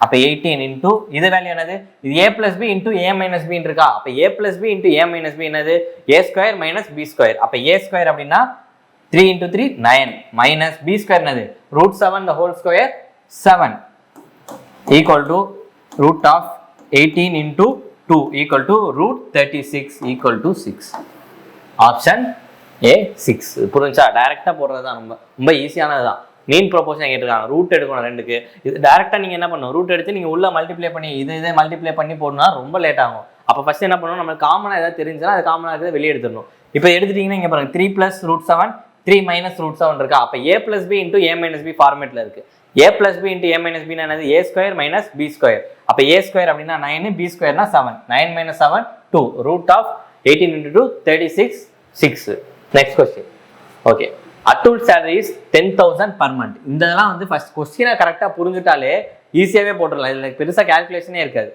அப்போ 18 இன்டூ இது வேல்யூ என்னது இது a + b × a - b இருக்கா. அப்போ a + b × a - b என்னது a² - b². அப்போ a² அப்படின்னா 3 × 3 9 மைனஸ் b² என்னது √7 the whole square 7 equal to √18 × 2 equal to √36 equal to 6. Option A 6. புரிஞ்சா டைரக்டா போடுறது தான் ரொம்ப ஈஸியானது தான். மீன் ப்ரொபோர்ஷன் கேட்டிருக்காங்க. ரூட் எடுக்கணும் ரெண்டுக்கு. இது டேரெக்டாக நீங்கள் என்ன பண்ணணும் ரூட் எடுத்து நீங்கள் உள்ள மல்டிப்ளை பண்ணி இதே மல்டிப்ளை பண்ணி போடணும்னா ரொம்ப லேட் ஆகும். அப்போ ஃபஸ்ட் என்ன பண்ணணும் நம்மளுக்கு காமனாக ஏதாவது தெரிஞ்சுன்னா அது காமனாக இருக்கிறத வெளியே எடுத்துடணும். இப்போ எடுத்துட்டிங்கன்னா இங்கே பாருங்கள் 3 + √7 3 மைனஸ் ரூட் 7 இருக்கா. அப்போ a plus b into a minus b ஃபார்மேட்டில் இருக்கு. a plus b into a minus b என்னது a square minus b square. அப்போ a ஸ்கொயர் அப்படின்னா 9, b ஸ்கொயர்னா 7. 9 minus 7 2. Root of 18 into 2 36 6. Next question. Okay, Atul salary is 10,000 per month. இதெல்லாம் வந்து first கொஸ்டினை கரெக்டாக புரிஞ்சுட்டாலே ஈஸியாகவே போட்டுடலாம். இதில் பெருசாக கேல்குலேஷனே இருக்காது.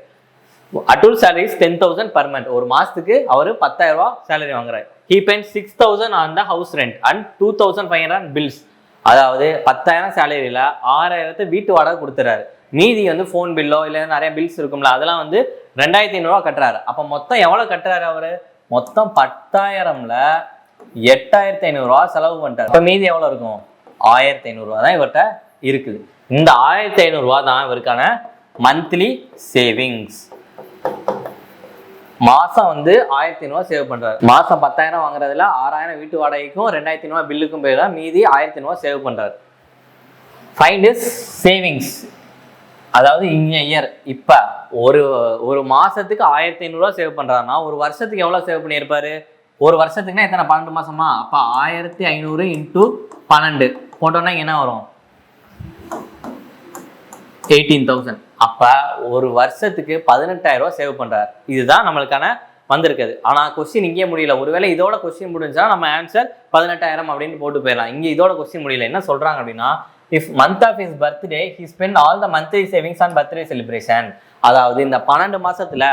அட்டூல் சேலரி இஸ் 10,000 per month. ஒரு மாசத்துக்கு அவர் 10,000 ரூபாய் சேலரி வாங்குறாரு. He spent 6,000 on the house rent and 2,500 on bills. அதாவது 10,000 சேலரியில் 6,000 வீட்டு வாடகை கொடுத்துறாரு. மீதி வந்து ஃபோன் பில்லோ இல்லை நிறைய பில்ஸ் இருக்கும்ல, அதெல்லாம் வந்து 2,500 ரூபா கட்டுறாரு. அப்போ மொத்தம் எவ்வளோ கட்டுறாரு அவரு? மொத்தம் 10,000ல் 8,500 ரூபா செலவு பண்ணிட்டாரு. இப்போ மீதி எவ்வளோ இருக்கும்? 1,500 ரூபா தான் இவர்கிட்ட இருக்குது. இந்த 1,500 ரூபா தான் இவருக்கான மந்த்லி சேவிங்ஸ். மாசம் வந்து 1,500 ரூபா சேவ் பண்றாரு. மாசம் 10,000 வாங்குறதுல 6,000 வீட்டு வாடகைக்கும் 2,500 ரூபா பில்லுக்கும் போய் தான் மீதி 1,500 ரூபா சேவ் பண்றாரு. Find is savings. அதாவது இந்த இயர் இப்போ ஒரு மாசத்துக்கு 1,500 ரூபா சேவ் பண்றாருன்னா ஒரு வருஷத்துக்கு எவ்வளவு சேவ் பண்ணியிருப்பாரு? ஒரு வருஷத்துக்குன்னா எத்தனை? 12 மாசமா? அப்போ 1,500 into 12 போட்டோம்னா என்ன வரும்? 18,000. அப்போ ஒரு வருஷத்துக்கு 18,000 ரூபா சேவ் பண்றாரு. இதுதான் நம்மளுக்கான வந்திருக்குது. ஆனால் கொஸ்டின் இங்கே முடியல. ஒருவேளை இதோட கொஸ்டின் முடிஞ்சா நம்ம ஆன்சர் 18,000 அப்படின்னு போட்டு போயிடலாம். இங்கே இதோட கொஸ்டின் முடியல. என்ன சொல்றாங்க அப்படின்னா, if month of his birthday he spend all the monthly savings on birthday celebration. அதாவது இந்த 12 மாசத்துல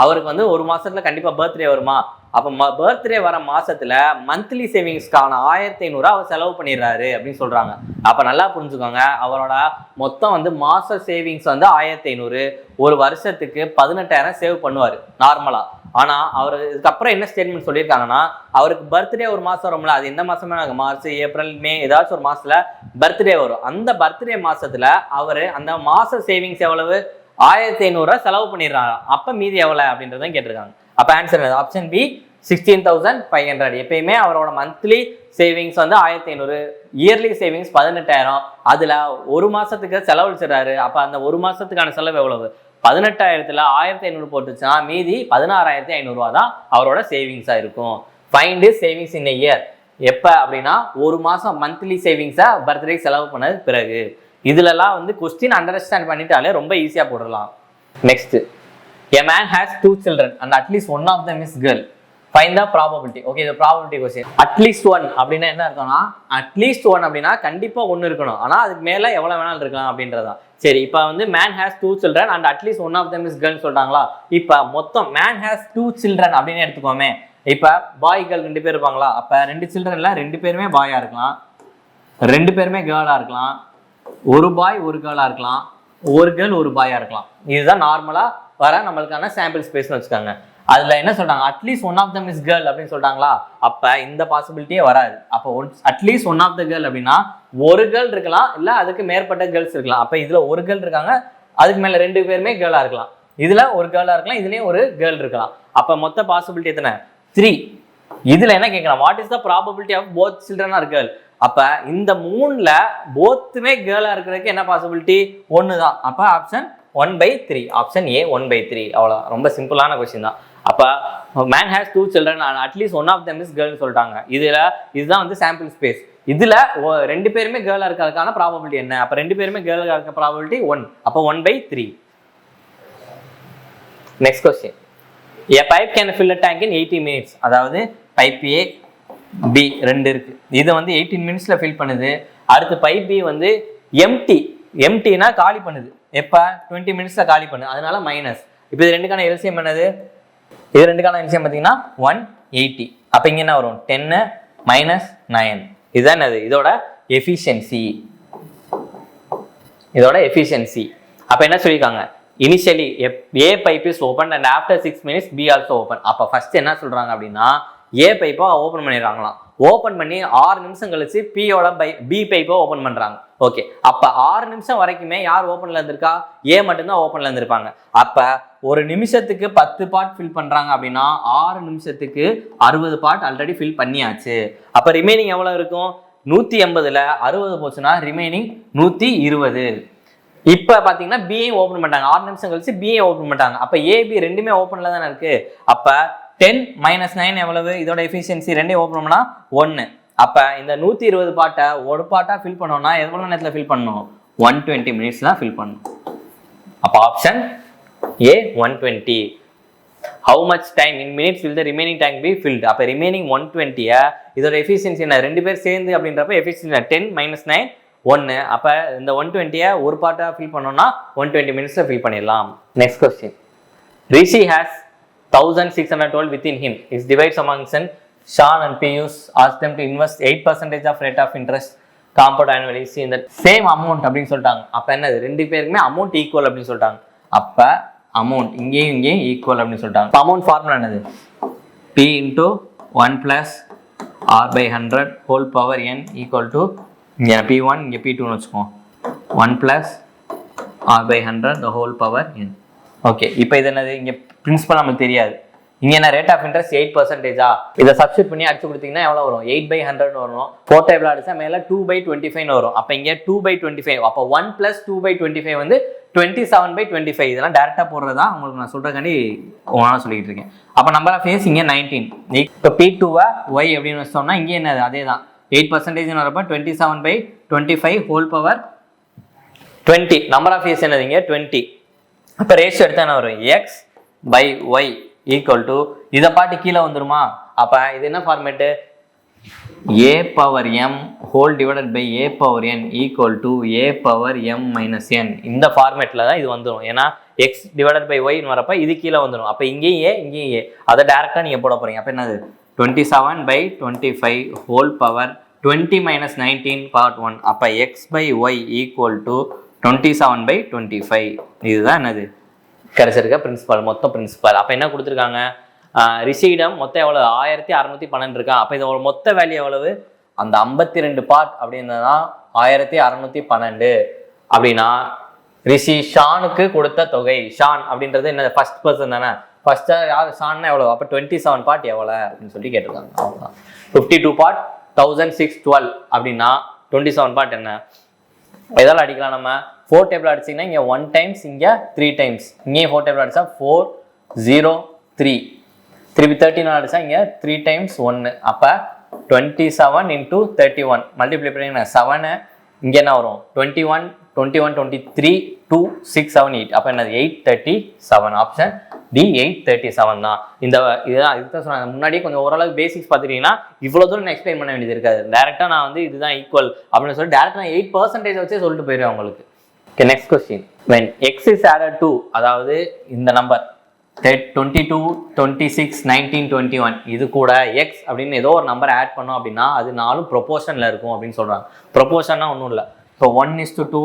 அவருக்கு வந்து ஒரு மாசத்துல கண்டிப்பா பர்த்டே வருமா? அப்போ பர்த்டே வர மாசத்துல மந்த்லி சேவிங்ஸ்க்கான 1,500 அவர் செலவு பண்ணிடுறாரு அப்படின்னு சொல்றாங்க. அப்ப நல்லா புரிஞ்சுக்கோங்க, அவரோட மொத்தம் வந்து மாச சேவிங்ஸ் வந்து 1,500. ஒரு வருஷத்துக்கு 18,000 சேவ் பண்ணுவாரு நார்மலா. ஆனா அவர் இதுக்கப்புறம் என்ன ஸ்டேட்மெண்ட் சொல்லியிருக்காங்கன்னா, அவருக்கு பர்த்டே ஒரு மாசம் வரும்ல, அது எந்த மாசமே நாங்கள் மார்ச் ஏப்ரல் மே ஏதாச்சும் ஒரு மாசத்துல பர்த்டே வரும். அந்த பர்த்டே மாசத்துல அவரு அந்த மாச சேவிங்ஸ் எவ்வளவு? 1,500 செலவு பண்ணிடுறாங்க. அப்ப மீதி எவ்வளவு அப்படின்றத கேட்டிருக்காங்க. அப்ப ஆன்சர் ஆப்ஷன் பி 16,500. எப்பயுமே அவரோட மந்த்லி சேவிங்ஸ் வந்து 1,500, இயர்லி சேவிங்ஸ் 18,000. அதுல ஒரு மாசத்துக்கு செலவழிச்சிடறாரு. அப்ப அந்த ஒரு மாசத்துக்கான செலவு எவ்வளவு? 18,000ல் 1,500 போட்டுச்சுன்னா மீதி 16,500 ரூபா தான் அவரோட சேவிங்ஸா இருக்கும். Find savings in year. எப்ப அப்படின்னா ஒரு மாசம் மந்த்லி சேவிங்ஸை பர்த்டே செலவு பண்ணது பிறகு. இதுலலாம் வந்து கொஸ்டின் அண்டர்ஸ்டாண்ட் பண்ணிட்டாலே ரொம்ப ஈஸியா போடலாம். Next, a man has 2 children and at least one of them is girl. Find the probability. Okay, the probability question. At least one அப்படின்னா என்ன அர்த்தம்னா, at least one அப்படின்னா கண்டிப்பா ஒன்னு இருக்கணும். ஆனா அதுக்கு மேல எவ்வளவு வேணாலும் இருக்கலாம் அப்படின்றதான். சரி, இப்போ வந்து man has 2 children and at least one of them is girl சொல்றாங்களா? இப்போ மொத்தம் man has 2 children அப்படின்னு எடுத்துக்கோமே. இப்போ பாய் கேர்ள் 2 பேர் இருப்பாங்களா? அப்ப 2 சில்ட்ரன்ல 2 பேருமே பாயா இருக்கலாம், 2 பேருமே கேர்ளா இருக்கலாம், ஒரு பாய் ஒரு கேர்ளா இருக்கலாம், ஒரு கேர்ள் ஒரு பாயா இருக்கலாம். இதுதான் நார்மலா வர நம்மளுக்கான சாம்பிள் ஸ்பேஸ்னு வச்சுக்காங்க. அதுல என்ன சொல்றாங்க? At least one of them is girl அப்படின்னு சொல்றாங்களா? அப்ப இந்த பாசிபிலிட்டியே வராது. அப்போ at least one of the girl அப்படின்னா ஒரு கேர்ள் இருக்கலாம், இல்ல அதுக்கு மேற்பட்ட கேர்ள்ஸ் இருக்கலாம். அப்ப இதுல ஒரு கேர்ள் இருக்காங்க, அதுக்கு மேல 2 பேருமே கேர்ளா இருக்கலாம். இதுல ஒரு கேர்ளா இருக்கலாம், இதுலயும் ஒரு கேர்ள் இருக்கலாம். அப்ப மொத்த பாசிபிலிட்டி எத்தனை? 3. இதுல என்ன கேட்கலாம்? What is the probability of both children are girl? அப்ப இந்த 3ல போத்துமே கேர்ளா இருக்கிறதுக்கு என்ன பாசிபிலிட்டி? 1 தான். அப்ப ஆப்ஷன் 1/3. Option A 1/3. அவ்வளவுதான். ரொம்ப சிம்பிளான கொஸ்டின் தான். அப்ப man has 2 children and at least one of them is girl சொல்லிட்டாங்க. இதுதான் வந்து சாம்பிள் ஸ்பேஸ். இதுல 2 பேருமே கேர்ளா இருக்கிறதுக்கான ப்ராபபிலிட்டி என்ன? அப்ப 2 பேருமே கேர்ளா இருக்க ப்ராபபிலிட்டி 1. அப்ப 1/3. Next question. A pipe can fill a tank in 80 minutes. அதாவது பைப் ஏ பி 2 இருக்கு. இது வந்து 18 மினிட்ஸ்ல ஃபில் பண்ணுது. அடுத்து பைப் பி வந்து எம்டினா காலி பண்ணுது. எப்ப? 20 மினிட்ஸ்ல காலி பண்ணு. அதனால மைனஸ். இப்போ இது ரெண்டுக்கான எல்சிஎம் என்னது? இது ரெண்டுக்கான எல்சிஎம் பார்த்தீங்கன்னா 180. அப்ப இங்க என்ன வரும்? 10 மைனஸ் 9. இதுதான் என்னது? இதோட எஃபிஷியன்சி. அப்ப என்ன சொல்லியிருக்காங்க? Initially a pipe is open and after 6 minutes B also open. அப்ப ஃபர்ஸ்ட் என்ன சொல்றாங்க அப்படின்னா, ஏ பைப்பை ஓப்பன் பண்ணிடுறாங்களாம். ஓப்பன் பண்ணி 6 நிமிஷம் கழிச்சு பியோட பி பைப்பை ஓப்பன் பண்றாங்க. ஓகே, அப்ப 6 நிமிஷம் வரைக்குமே யார் ஓப்பன்ல இருந்திருக்கா? ஏ மட்டும்தான் ஓப்பன்ல இருந்திருப்பாங்க. அப்ப ஒரு நிமிஷத்துக்கு 10 பார்ட் ஃபில் பண்றாங்க அப்படின்னா 6 நிமிஷத்துக்கு 60 பார்ட் ஆல்ரெடி ஃபில் பண்ணியாச்சு. அப்ப ரிமைனிங் எவ்வளவு இருக்கும்? 180ல 60 போச்சுன்னா ரிமைனிங் 120. இப்ப பாத்தீங்கன்னா பிஏ ஓப்பன் பண்ணிட்டாங்க. 6 நிமிஷம் கழிச்சு பிஏ ஓப்பன் பண்ணிட்டாங்க. அப்ப ஏபி ரெண்டுமே ஓப்பன்ல தானே இருக்கு. அப்ப 10 மைனஸ் 9 எவ்வளவு? இதோட எஃபிஷியன்சி 2 ஓப்பன் பண்ணா 1. அப்போ இந்த 120 பார்ட்டை ஒரு பார்ட்டாக ஃபில் பண்ணோம்னா எவ்வளோ நேரத்தில் ஃபில் பண்ணணும்? 120 மினிட்ஸ் தான் ஃபில் பண்ணணும். அப்போ option A 120. How much time in minutes will the remaining tank be filled? அப்போ ரிமைனிங் 120 இதோட எஃபிஷியன்சி என்ன? ரெண்டு பேர் சேர்ந்து அப்படின்றப்ப எஃபிஷியன்சி 10 - 9 1. அப்போ இந்த 120 ஒரு பார்ட்டாக ஃபில் பண்ணோம்னா 120 மினிட்ஸில் ஃபில் பண்ணிடலாம். Next question. Rishi has 1612 within him. His divides among son Sean and Piyush asked them to invest 8% of rate of interest compound annually in the same amount அப்படின்னு சொல்லிட்டாங்க. அப்போ என்னது? ரெண்டு பேருக்குமே அமௌண்ட் ஈக்குவல் அப்படின்னு சொல்லிட்டாங்க. அப்போ அமௌண்ட் இங்கேயும் ஈக்குவல் அப்படின்னு சொல்லிட்டாங்க. அமௌண்ட் ஃபார்முலா என்னது? P into 1 plus R by 100 whole power n equal to இங்கே P1 இங்கே P2ன்னு வச்சுக்கோம். 1 plus R by 100 the whole power n. Okay, இப்போ இது என்னது? இங்கே பிரின்சிபல் நமக்கு தெரியாது. இங்கே என்ன ரேட் ஆஃப் இன்ட்ரெஸ்ட் 8%. இதை சப்ஸ்டியூட் பண்ணி அடிச்சு கொடுத்தீங்கன்னா எவ்வளோ வரும்? 8/100 வரும். 4 டேபிள் அடிச்சா மேலே 2/25 வரும். அப்போ இங்கே 2/25. அப்போ 1 + 2/25 வந்து 27/25. இதெல்லாம் டேரெக்டாக போடுறதா உங்களுக்கு நான் சொல்கிறக்காண்டி ஒன்றா சொல்லிக்கிட்டு இருக்கேன். அப்போ நம்பர் ஆஃப் இயர்ஸ் இங்கே 19. இப்போ P2 ஒய் அப்படின்னு வச்சோம்னா இங்கே என்னது? அதே தான் 8% வரப்போ 27/25 whole power 20. Number of years என்னது? இங்கே 20. அப்போ ரேஷியோ எடுத்தால் என்ன வரும்? x/y ஈக்குவல் டு இதை பாட்டு கீழே வந்துருமா? அப்போ இது என்ன format? a/m whole divided by a/n equal to a/m - n. இந்த ஃபார்மேட்டில் தான் இது வந்துடும். ஏன்னா x டிவைடட் பை ஒய்னு வரப்போ இது கீழே வந்துடும். அப்போ இங்கேயும் இங்கேயும் அதை டேரெக்டாக நீங்கள் போட போகிறீங்க. அப்போ என்னது? 27/25 ஹோல் பவர் 20 - 19 part 1. அப்போ x/y ஈக்குவல் டு 27/25. இதுதான் என்னது? கிடைச்சிருக்க பிரின்சிபல், மொத்தம் பிரின்சிபல். அப்போ என்ன கொடுத்துருக்காங்க? ரிசீடம் மொத்தம் எவ்வளோ? 1612 இருக்கா? அப்போ இதோட மொத்த வேல்யூ எவ்வளவு? அந்த 52 பார்ட் அப்படின்றதான் 1612. அப்படின்னா ரிஷி ஷானுக்கு கொடுத்த தொகை. ஷான் அப்படின்றது என்ன? ஃபர்ஸ்ட் பர்சன் தானே. ஃபர்ஸ்டா யார்? ஷான்னா எவ்வளோ? அப்போ 27 பார்ட் எவ்வளோ அப்படின்னு சொல்லி கேட்டிருக்காங்க. அவ்வளோதான். 52 பார்ட் 1612 அப்படின்னா 27 பார்ட் என்ன? எதால் அடிக்கலாம் நம்ம? 4 டேபிள் அடிச்சிங்கன்னா இங்கே 1 டைம்ஸ், இங்கே 3 டைம்ஸ். இங்கேயும் 4 டேபிள் அடிச்சா 4 0 3 திருப்பி 13 அடிச்சா இங்கே 3 டைம்ஸ் 1. அப்போ 27 × 31 மல்டிப்ளை பண்ணிங்கன்னா 7. இங்கே என்ன வரும்? 21 21 23 2 6 7 8. அப்போ என்னது? 837. ஆப்ஷன் டி 837 தான். இதுதான் இதுதான் சொன்னாங்க. முன்னாடியே கொஞ்சம் ஓரளவுக்கு பேசிக்ஸ் பார்த்துட்டீங்கன்னா இவ்வளோ தூரம் நான் எக்ஸ்பிளைன் பண்ண வேண்டியது இருக்காது. டேரெக்டாக நான் வந்து இதுதான் ஈக்குவல் அப்படின்னு சொல்லி டேரெக்டாக நான் 8% வச்சே சொல்லிட்டு போயிடுவேன் உங்களுக்கு. Okay, next question. when x is added to, அதாவது இந்த நம்பர் 22 26 19 21 இது கூட x அப்படின்னு ஏதோ ஒரு நம்பர் ஆட் பண்ணோம் அப்படின்னா அது 4 ப்ரொபோர்ஷனில் இருக்கும் அப்படின்னு சொல்கிறாங்க. ப்ரொபோர்ஷன்னா ஒன்றும் இல்லை. இப்போ 1:2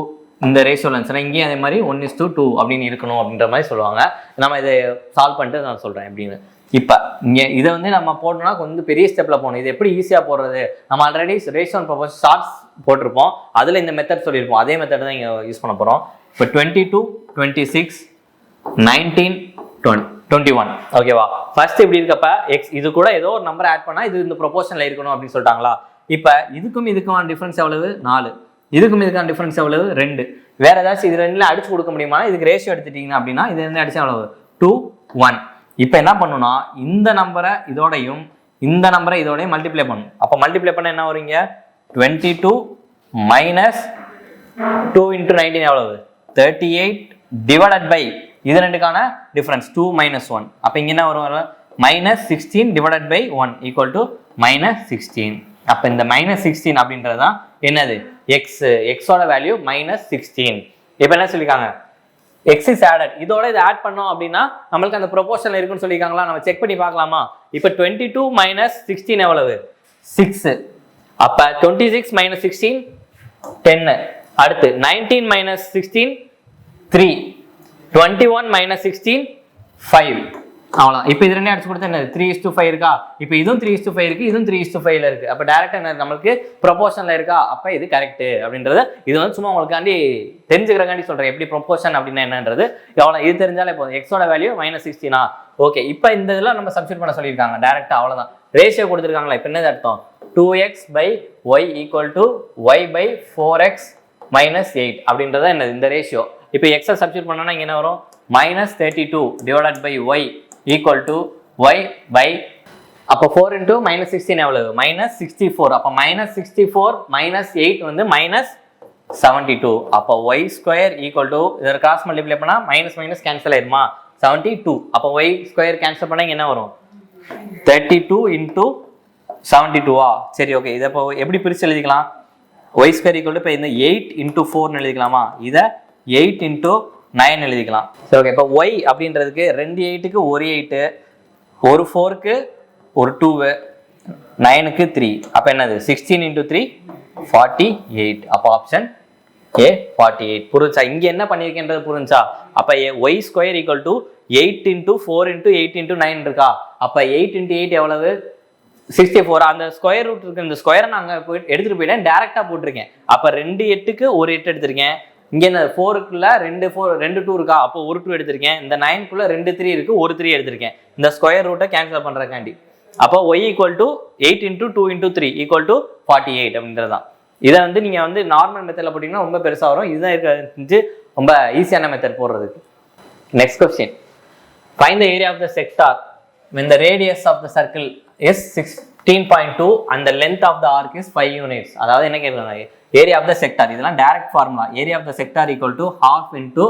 இந்த ரேஷியோவில் இருந்துச்சுன்னா இங்கேயும் அதே மாதிரி 1:2 அப்படின்னு இருக்கணும் அப்படின்ற மாதிரி சொல்லுவாங்க. நம்ம இதை சால்வ் பண்ணிட்டு நான் சொல்கிறேன் எப்படின்னு. இப்போ இங்கே இதை வந்து நம்ம போட்டோம்னா கொஞ்சம் பெரிய ஸ்டெப்பில் போகணும். இது எப்படி ஈஸியாக போடுறது? நம்ம already ratio and proportion shorts போட்டிருப்போம். அதில் இந்த மெத்தட் சொல்லியிருப்போம். அதே மெத்தட் தான் இங்கே யூஸ் பண்ண போகிறோம். இப்போ 22 26 19 21 ஓகேவா? ஃபர்ஸ்ட் இப்படி இருக்கப்ப எக்ஸ் இது கூட ஏதோ ஒரு நம்பர் ஆட் பண்ணால் இது இந்த ப்ரொபோர்ஷனில் இருக்கணும் அப்படின்னு சொல்லிட்டாங்களா? இப்போ இதுக்குமான டிஃப்ரென்ஸ் எவ்வளவு? 4. இதுக்கான டிஃப்ரென்ஸ் எவ்வளவு? 2. வேற ஏதாச்சும் இது ரெண்டுல அடிச்சு கொடுக்க முடியுமா? இதுக்கு ரேஷியோ எடுத்துட்டீங்க அப்படின்னா இது என்ன அடிச்சா எவ்வளவு? 2 1. இப்போ என்ன பண்ணணும்னா இந்த நம்பரை இதோடையும் இந்த நம்பரை இதோடையும் மல்டிப்ளை பண்ணணும். அப்போ மல்டிப்ளை பண்ண என்ன வருங்க? 22 - 2 × 19 எவ்வளவு? 38 டிவைடட் பை இது ரெண்டுக்கான டிஃபரன்ஸ் 2 - 1. அப்போ இங்கே என்ன வரும்? -16 டிவைடட் பை 1 ஈக்குவல் டு -16. அப்போ இந்த -16 அப்படின்றது தான் என்னது? எக்ஸோட வேல்யூ -16. இப்போ என்ன சொல்லியிருக்காங்க? x is added. இதோட இதை ஆட் பண்ணோம் அப்படின்னா நம்மளுக்கு அந்த ப்ரொபோர்ஷனில் இருக்குன்னு சொல்லியிருக்காங்களா? நம்ம செக் பண்ணி பார்க்கலாமா? இப்போ 22 - 16 எவ்வளவு? 6. அப்போ 26 - 16 10. அடுத்து 19 - 16 3. 21 - 16 5. அவ்வளோ. இப்போ இது ரெண்டே அடிச்சு கொடுத்தா என்ன? 3:5 இருக்கா? இப்போ இதுவும் 3:5 இருக்கு, இதுவும் 3:5 இருக்கு. அப்போ டேரக்டா என்ன நம்மளுக்கு ப்ரொபோர்ஷன்ல இருக்கா? அப்போ இது கரெக்ட் அப்படின்றது இது வந்து சும்மா உங்களுக்காண்டி தெரிஞ்சுக்கிறக்காண்டி சொல்றேன். எப்படி ப்ரொபோர்ஷன் அப்படின்னா என்னன்றது எவ்வளோ இது தெரிஞ்சாலே போதும். எக்ஸோட வேல்யூ -16. ஓகே, இப்போ இந்த இதெல்லாம் நம்ம சப்ஸ்டிட் பண்ண சொல்லியிருக்காங்க டேரக்டா. அவ்வளோதான். ரேஷியோ கொடுத்துருக்காங்களா? இப்போ என்னது அர்த்தம்? 2x/y ஈக்குவல் டு y/4x - 8 அப்படின்றத என்னது இந்த ரேஷியோ. இப்போ எக்ஸை சப்ஸ்டிட் பண்ணோம்னா இங்கே என்ன வரும்? -32 divided by y equal to y/, அப்போ 4 into -16 எவ்வளவு -64. அப்போ -64 -8 வந்து -72. அப்போ y ஸ்கொயர் ஈக்குவல் டு இதில் கிராஸ் மல்டிப்ளை பண்ணால் மைனஸ் கேன்சல் ஆயிடுமா 72. அப்போ y ஸ்கொயர் கேன்சல் பண்ணால் என்ன வரும் 32 into 72. சரி ஓகே, இதை இப்போ எப்படி பிரித்து எழுதிக்கலாம் y ஸ்கொயர் ஈக்குவல் டு இப்போ இந்த 8 into 4 எழுதிக்கலாமா, இதை 8 into 9 எழுதிக்கலாம். சரி ஓகே, இப்போ y அப்படின்றதுக்கு 2 8க்கு ஒரு 8, ஒரு 4க்கு ஒரு 2, 9க்கு 3. அப்போ என்னது 16 into 3 48. அப்போ ஆப்ஷன் ஏ 48. புரிஞ்சா இங்க என்ன பண்ணிருக்கேன்றது புரிஞ்சா? அப்ப y square equal to 8 into 4 into 8 into 9 இருக்கா? அப்ப 8 into 8 எவ்வளவு 64. அந்த ஸ்கொயர் ரூட் இருக்கு, இந்த ஸ்கொயரை நான் எடுத்துட்டு போயிட்டேன், டைரக்டா போட்டிருக்கேன். அப்ப 2 8க்கு ஒரு 8 எடுத்திருக்கேன். இங்க என்ன 4க்குள்ள 2 2 இருக்கா, அப்போ ஒரு 2 எடுத்திருக்கேன். இந்த 9க்குள்ள 2 3 இருக்கு, ஒரு 3 எடுத்திருக்கேன். இந்த ஸ்கொயர் ரூட்டை கேன்சல் பண்றதுக்காண்டி. அப்போ y equal to 8 into 2 into 3 equal to 48 அப்படின்றதான். இதை வந்து நீங்க வந்து நார்மல் மெத்தட்ல போட்டீங்கன்னா ரொம்ப பெருசா வரும். இதுதான் இருக்க ரொம்ப ஈஸியான மெத்தட் போடுறதுக்கு. Next question, find the area of the sector when the radius of the circle is 16.2 and the length of the arc is 5 units. அதாவது என்ன கேட்குறாங்க, ஏரியா ஆஃப் த செக்டார். இதெல்லாம் direct formula. Area of the sector equal to half into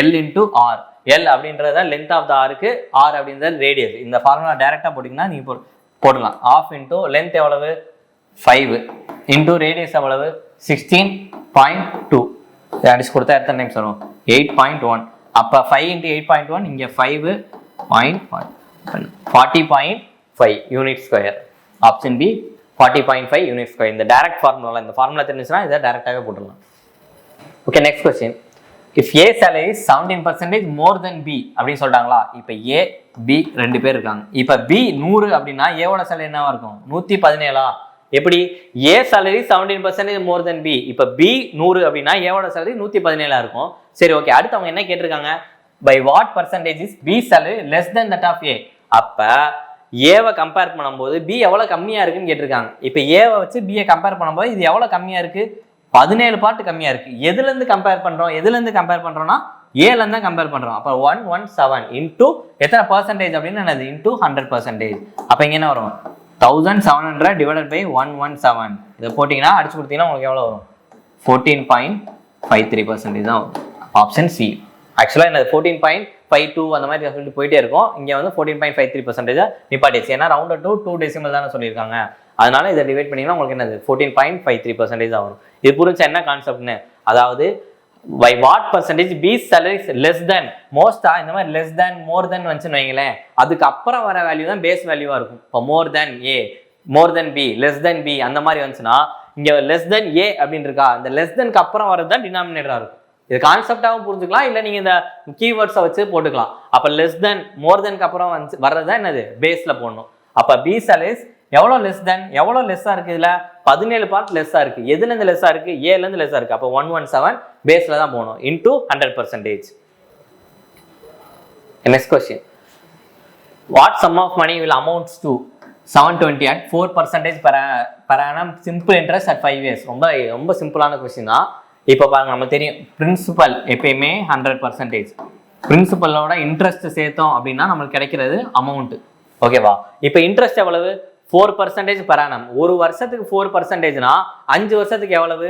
L into R. L அப்படின்றத length of the arc, R அப்படின்றது radius. இந்த formula டைரக்டா போட்டிங்கன்னா நீங்க போடலாம். half into லென்த் எவ்வளவு 5 into ரேடியஸ் எவ்வளவு 16.2. அடிச்சு கொடுத்தா எத்தனை டைம்ஸ் வரும் 8.1. அப்போ 5 into 8.1 இங்கே 5.1 40.5 unit square. Option B 40.5 unit square. இந்த டைரக்ட் ஃபார்முலா, இந்த ஃபார்முலா தெரிஞ்சுன்னா இதை டைரக்டாகவே போட்டுடலாம். Okay, next question, if a salary is 17% more than B அப்படின்னு சொல்லிட்டாங்களா. இப்போ ஏ பி 2 பேர் இருக்காங்க. இப்போ பி 100 அப்படின்னா ஏவோட salary என்னவா இருக்கும் 117. எப்படி ஏ salary 17% more than B. இப்போ பி 100 அப்படின்னா ஏவோட salary 117 இருக்கும். சரி ஓகே, அடுத்து அவங்க என்ன கேட்டிருக்காங்க, by what percentage is B salary less than that of A. அப்ப ஏவை கம்பேர் பண்ணும்போது பி எவ்வளவு கம்மியா இருக்குன்னு கேட்டிருக்காங்க. இப்போ ஏவை வச்சு பியை கம்பேர் பண்ணும்போது இது எவ்வளவு கம்மியா இருக்கு 17 பார்ட் கம்மியா இருக்கு. எதுல இருந்து கம்பேர் பண்றோம்னா ஏல இருந்து கம்பேர் பண்றோம். அப்ப 117 இன்டூ எத்தனை பர்சன்டேஜ் அப்படின்னு என்னது இன்டூ 100%. அப்ப இங்க என்ன வரும் 1700 டிவைடட் பை 117. இதை போட்டீங்கன்னா அடிச்சு கொடுத்தீங்கன்னா உங்களுக்கு எவ்வளவு வரும் 14.53% தான் வரும். Option C. ஆக்சுவலாக என்னது 14.52 அந்த மாதிரி சொல்லிட்டு போயிட்டே இருக்கும். இங்கே வந்து 14.53% நிப்பாட்டிச்சு. ஏன்னா ரவுண்டட் டு 2 டெசிமல் தானே சொல்லியிருக்காங்க. அதனால இதை டிவைட் பண்ணிங்கன்னா உங்களுக்கு என்னது 14.53% தான் வரும். இது புரிஞ்சா என்ன கான்செப்ட்னு, அதாவது by what percentage B salary less than மோஸ்டா இந்த மாதிரி less than more than வந்துச்சுன்னு வைங்களேன், அதுக்கு அப்புறம் வர வேல்யூ தான் பேஸ் வேல்யூவா இருக்கும். இப்போ more than A, more than B, less than B அந்த மாதிரி வந்துச்சுன்னா இங்க less than A அப்படின்னு இருக்கா, இந்த less thanக்கு அப்புறம் வரது தான் டினாமினேட்டரா இருக்கும். இது கான்செப்டாகவும் புரிஞ்சுக்கலாம், இல்லை நீங்கள் இந்த கீவேர்ட்ஸை வச்சு போட்டுக்கலாம். அப்போ லெஸ் தென் மோர் தென்க்கு அப்புறம் வந்து வர்றது தான் என்னது பேஸில் போடணும். அப்போ பி சாலரிஸ் எவ்வளோ லெஸ் தென், எவ்வளோ லெஸ்ஸாக இருக்குது, இதில் 17 பார்ட் லெஸ்ஸாக இருக்குது. எதுலேருந்து லெஸ்ஸாக இருக்குது, ஏலேருந்து லெஸ்ஸாக இருக்குது. அப்போ 117 பேஸில் தான் போகணும் into 100%. Next question, what sum of money will amounts to 720 at 4% per annum simple interest at 5 years. ரொம்ப சிம்பிளான கொஸ்டின் தான். இப்போ பாருங்க, நம்ம தெரியும் பிரின்சிபல் எப்பயுமே 100%. பிரின்சிபலோட இன்ட்ரெஸ்ட் சேர்த்தோம் அப்படின்னா நம்மளுக்கு கிடைக்கிறது அமௌண்ட். ஓகேவா? இப்போ இன்ட்ரெஸ்ட் எவ்வளவு 4% per annum. ஒரு வருஷத்துக்கு 4%னா 5 வருஷத்துக்கு எவ்வளவு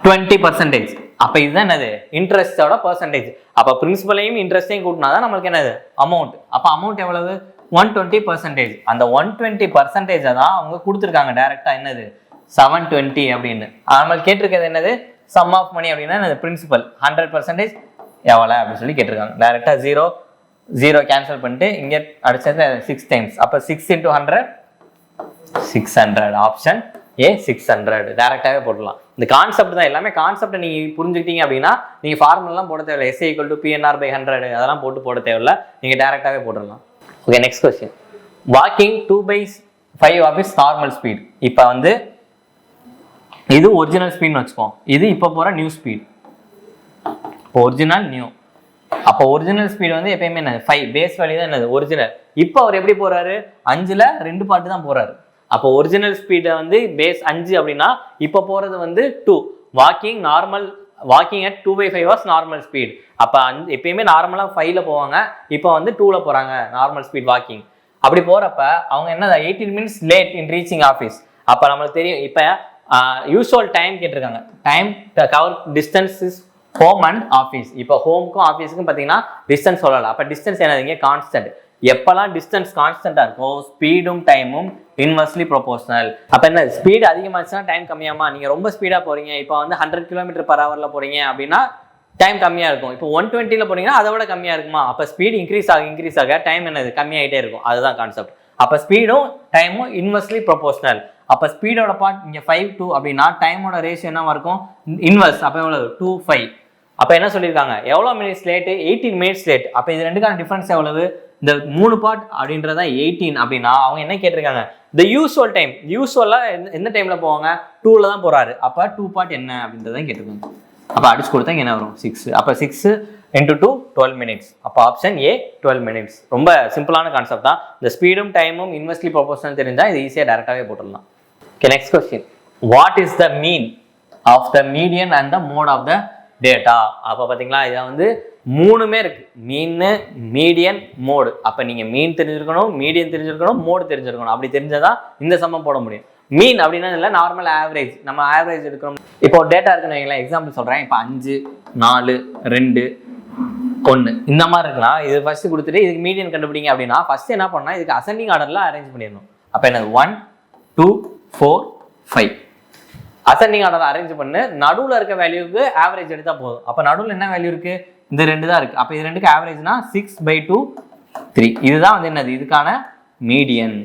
20%. அப்போ இதுதான் என்னது இன்ட்ரெஸ்டோட பர்சன்டேஜ். அப்போ பிரின்சிபலையும் இன்ட்ரெஸ்டையும் கூட்டினாதான் நம்மளுக்கு என்னது அமௌண்ட். அப்போ அமௌண்ட் எவ்வளவு 120%. அந்த 120% தான் அவங்க கொடுத்துருக்காங்க டைரக்டா என்னது 720 அப்படின்னு. நம்ம கேட்டிருக்கிறது என்னது சம் ஆஃப் மணி அப்படின்னா என்னது பிரின்சிபல் 100% எவ்வளோ அப்படின்னு சொல்லி கேட்டிருக்காங்க. டைரக்டா 0 கேன்சல் பண்ணிட்டு இங்கே அடிச்சது 6 டைம்ஸ். அப்போ 6 into 100 600. ஆப்ஷன் ஏ 600 டைரக்டாகவே போடலாம். இந்த கான்செப்ட் தான் எல்லாமே. கான்செப்டை நீங்கள் புரிஞ்சுக்கிட்டீங்க அப்படின்னா நீங்கள் ஃபார்முலாம் போட தேவையில்லை. SI = PNR/100 அதெல்லாம் போட தேவையில்லை. நீங்கள் டைரக்டாகவே போட்டுடலாம். Okay, next question, walking 2/5 of is normal speed. இப்போ வந்து இது ஒரிஜினல் ஸ்பீட்னு வச்சுக்கோம், இது இப்போ போகிற நியூ ஸ்பீட். Original new. அப்போ ஒரிஜினல் ஸ்பீட் வந்து எப்பயுமே என்னது 5 பேஸ் வேல்யூ தான் என்னது ஒரிஜினல். இப்போ அவர் எப்படி போறாரு 5ல் 2 பார்ட்டு தான் போறாரு. அப்போ ஒரிஜினல் ஸ்பீடை வந்து பேஸ் 5 அப்படின்னா இப்போ போறது வந்து 2. Walking at 2/5 was normal speed. அப்போ எப்பயுமே நார்மலாக 5ல் போவாங்க, இப்போ வந்து 2ல் போகிறாங்க நார்மல் ஸ்பீட் வாக்கிங். அப்படி போகிறப்ப அவங்க என்ன 18 minutes லேட் இன் ரீச்சிங் ஆஃபீஸ். அப்போ நம்மளுக்கு தெரியும் இப்போ யூஸ்வல் டைம் கேட்டிருக்காங்க. Time cover distance is home and office. இப்போ ஹோமுக்கும் ஆஃபீஸுக்கும் பார்த்தீங்கன்னா டிஸ்டன்ஸ் சொல்லலாம். அப்போ டிஸ்டன்ஸ் என்னதுங்க கான்ஸ்டன்ட். எப்போல்லாம் டிஸ்டன்ஸ் கான்ஸ்டன்ட்டாக இருக்கும் ஸ்பீடும் டைமும் இன்வெர்ஸ்லி ப்ரொபோஷனல். அப்போ என்ன ஸ்பீடு அதிகமாச்சுன்னா டைம் கம்மியாமா. நீங்கள் ரொம்ப ஸ்பீடாக போகிறீங்க இப்போ வந்து 100 km/h போகிறீங்க அப்படின்னா டைம் கம்மியாக இருக்கும். இப்போ 120 போனீங்கன்னா அதை விட கம்மியாக இருக்குமா. அப்போ ஸ்பீடு இன்க்ரீஸ் ஆக டைம் என்னது கம்மியாகிட்டே இருக்கும். அதுதான் கான்செப்ட். அப்போ ஸ்பீடும் டைமும் இன்வெர்ஸ்லி ப்ரொபோஷனல். அப்போ ஸ்பீடோட பார்ட் இங்கே 5:2 அப்படின்னா டைமோட ரேஷியோ என்னவா இருக்கும் இன்வெர்ஸ். அப்போ எவ்வளவு 2:5. அப்போ என்ன சொல்லியிருக்காங்க எவ்வளோ மினிட்ஸ் லேட்டு 18 minutes லேட். அப்போ இது ரெண்டுக்கான டிஃபரன்ஸ் எவ்வளவு இந்த 3 பார்ட் அப்படின்றத 18 அப்படின்னா அவங்க என்ன கேட்டிருக்காங்க இந்த யூஸ்வல் டைம். யூஸ்வலாக எந்த டைமில் போவாங்க 2ல் தான் போகிறாரு. அப்போ 2 பார்ட் என்ன அப்படின்றதான் கேட்டிருக்காங்க. அப்போ அடிச்சு கொடுத்தா என்ன வரும் 6. அப்போ 6 × 2 12 minutes. அப்போ ஆப்ஷன் ஏ 12 minutes. ரொம்ப சிம்பிளான கான்செப்ட் தான். இந்த ஸ்பீடும் டைமும் இன்வெர்ஸ்லி ப்ரொபோஷனல் தெரிஞ்சால் இது ஈஸியாக டேரெக்டாகவே போட்டுடலாம். Okay next question. What is the mean of the median and the mode of the data. அப்போ பார்த்தீங்களா இதை வந்து 3மே இருக்கு. Mean median mode. அப்போ நீங்கள் மீன் தெரிஞ்சிருக்கணும் மீடியன் தெரிஞ்சிருக்கணும் மோடு தெரிஞ்சிருக்கணும். அப்படி தெரிஞ்சாதான் இந்த சம்மம் போட முடியும். மீன் அப்படின்னா இல்லை நார்மல் ஆவரேஜ். நம்ம ஆவரேஜ் எடுக்கிறோம். இப்போ டேட்டா இருக்குன்னு வைங்களேன். எக்ஸாம்பிள் சொல்கிறேன். இப்போ 5 4 2 1 இந்த மாதிரி இருக்கலாம். இது ஃபர்ஸ்ட் கொடுத்துட்டு இதுக்கு மீடியன் கண்டுபிடிங்க அப்படின்னா ஃபர்ஸ்ட் என்ன பண்ணா இதுக்கு அசெண்டிங் ஆர்டர்ல அரேஞ்ச் பண்ணிடணும். அப்போ என்னது 1 2 4 5 அசெண்டிங் ஆர்டர் அரேஞ்ச் பண்ணு. நடுவில் இருக்க வேல்யூக்கு ஆவரேஜ் எடுத்தா போதும். அப்போ நடுவில் என்ன வேல்யூ இருக்கு இந்த 2 தான் இருக்கு. அப்போ இது ரெண்டுக்கு ஆவரேஜ்னா 6/2 3. இதுதான் வந்து என்னது இதுக்கான மீடியன்.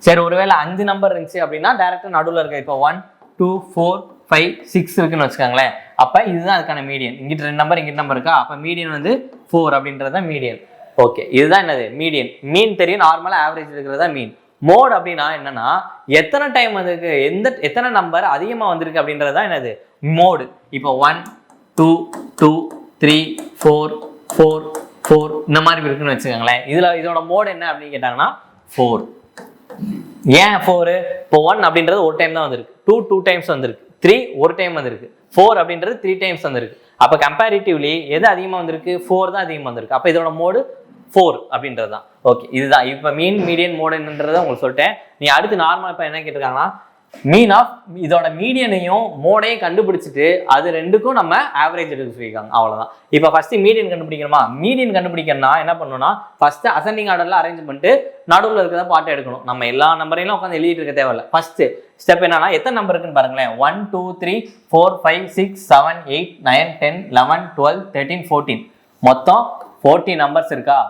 சரி ஒருவேளை 5 நம்பர் இருந்துச்சு அப்படின்னா டேரக்டா நடுவில் இருக்க இப்போ 1 2 4 5 6 இருக்குன்னு வச்சுக்கோங்களேன். அப்போ இதுதான் அதுக்கான மீடியன். இங்கிட்ட 2 நம்பர் இங்கிட்ட நம்பர் இருக்கா. அப்போ மீடியன் வந்து 4 அப்படின்றது தான் மீடியன். ஓகே இதுதான் என்னது மீடியன். மீன் தெரியும் நார்மலாக ஆவரேஜ் இருக்கிறதா மீன். மோட் அப்படின்னா என்னன்னா எத்தனை டைம் அதுக்கு எத்தனை நம்பர் அதிகமாக வந்திருக்கு அப்படின்றது தான் என்னது மோடு. இப்போ 1 2 2 3 4 4 4 இந்த மாதிரி இருக்குன்னு வச்சுக்கோங்களேன். இதோட மோடு என்ன அப்படின்னு கேட்டாங்கன்னா 4. ஏன் 4? இப்போ 1 அப்படின்றது ஒரு டைம் தான் வந்திருக்கு. 2 டைம்ஸ் வந்திருக்கு. 3 ஒரு டைம் வந்திருக்கு. 4 அப்படின்றது 3 டைம்ஸ் வந்திருக்கு. அப்போ கம்பேரிட்டிவ்லி எது அதிகமாக வந்திருக்கு 4 தான் அதிகமாக வந்திருக்கு. அப்போ இதோட மோடு 4 அப்படின்றது தான். ஓகே இதுதான் இப்போ மீன் மீடியன் மோடுன்றதை உங்களுக்கு சொல்லிட்டேன். நீ அடுத்து நார்மல் இப்போ என்ன கேட்டிருக்காங்கன்னா மீன் ஆஃப் இதோட மீடியனையும் மோடையும் கண்டுபிடிச்சிட்டு அது ரெண்டுக்கும் நம்ம ஆவரேஜ் எடுக்க சொல்லியிருக்காங்க. அவ்வளோதான். இப்போ ஃபர்ஸ்ட் மீடியன் கண்டுபிடிக்கணுமா. மீடியன் கண்டுபிடிக்கணும்னா என்ன பண்ணணும்னா ஃபர்ஸ்ட் அசெண்டிங் ஆர்டர்ல அரேஞ்ச் பண்ணிட்டு நடுவில் இருக்கிறத பாட்டு எடுக்கணும். நம்ம எல்லா நம்பரையும் உட்காந்து எழுதிட்டு இருக்க தேவையில்ல. ஃபர்ஸ்ட் ஸ்டெப் என்னன்னா எத்தனை நம்பர் இருக்குன்னு பாருங்களேன். 1 2 3 4 5 6 7 8 9 10 11 12 13 14 மொத்தம் 40 நம்பர்ஸ் இருக்கா.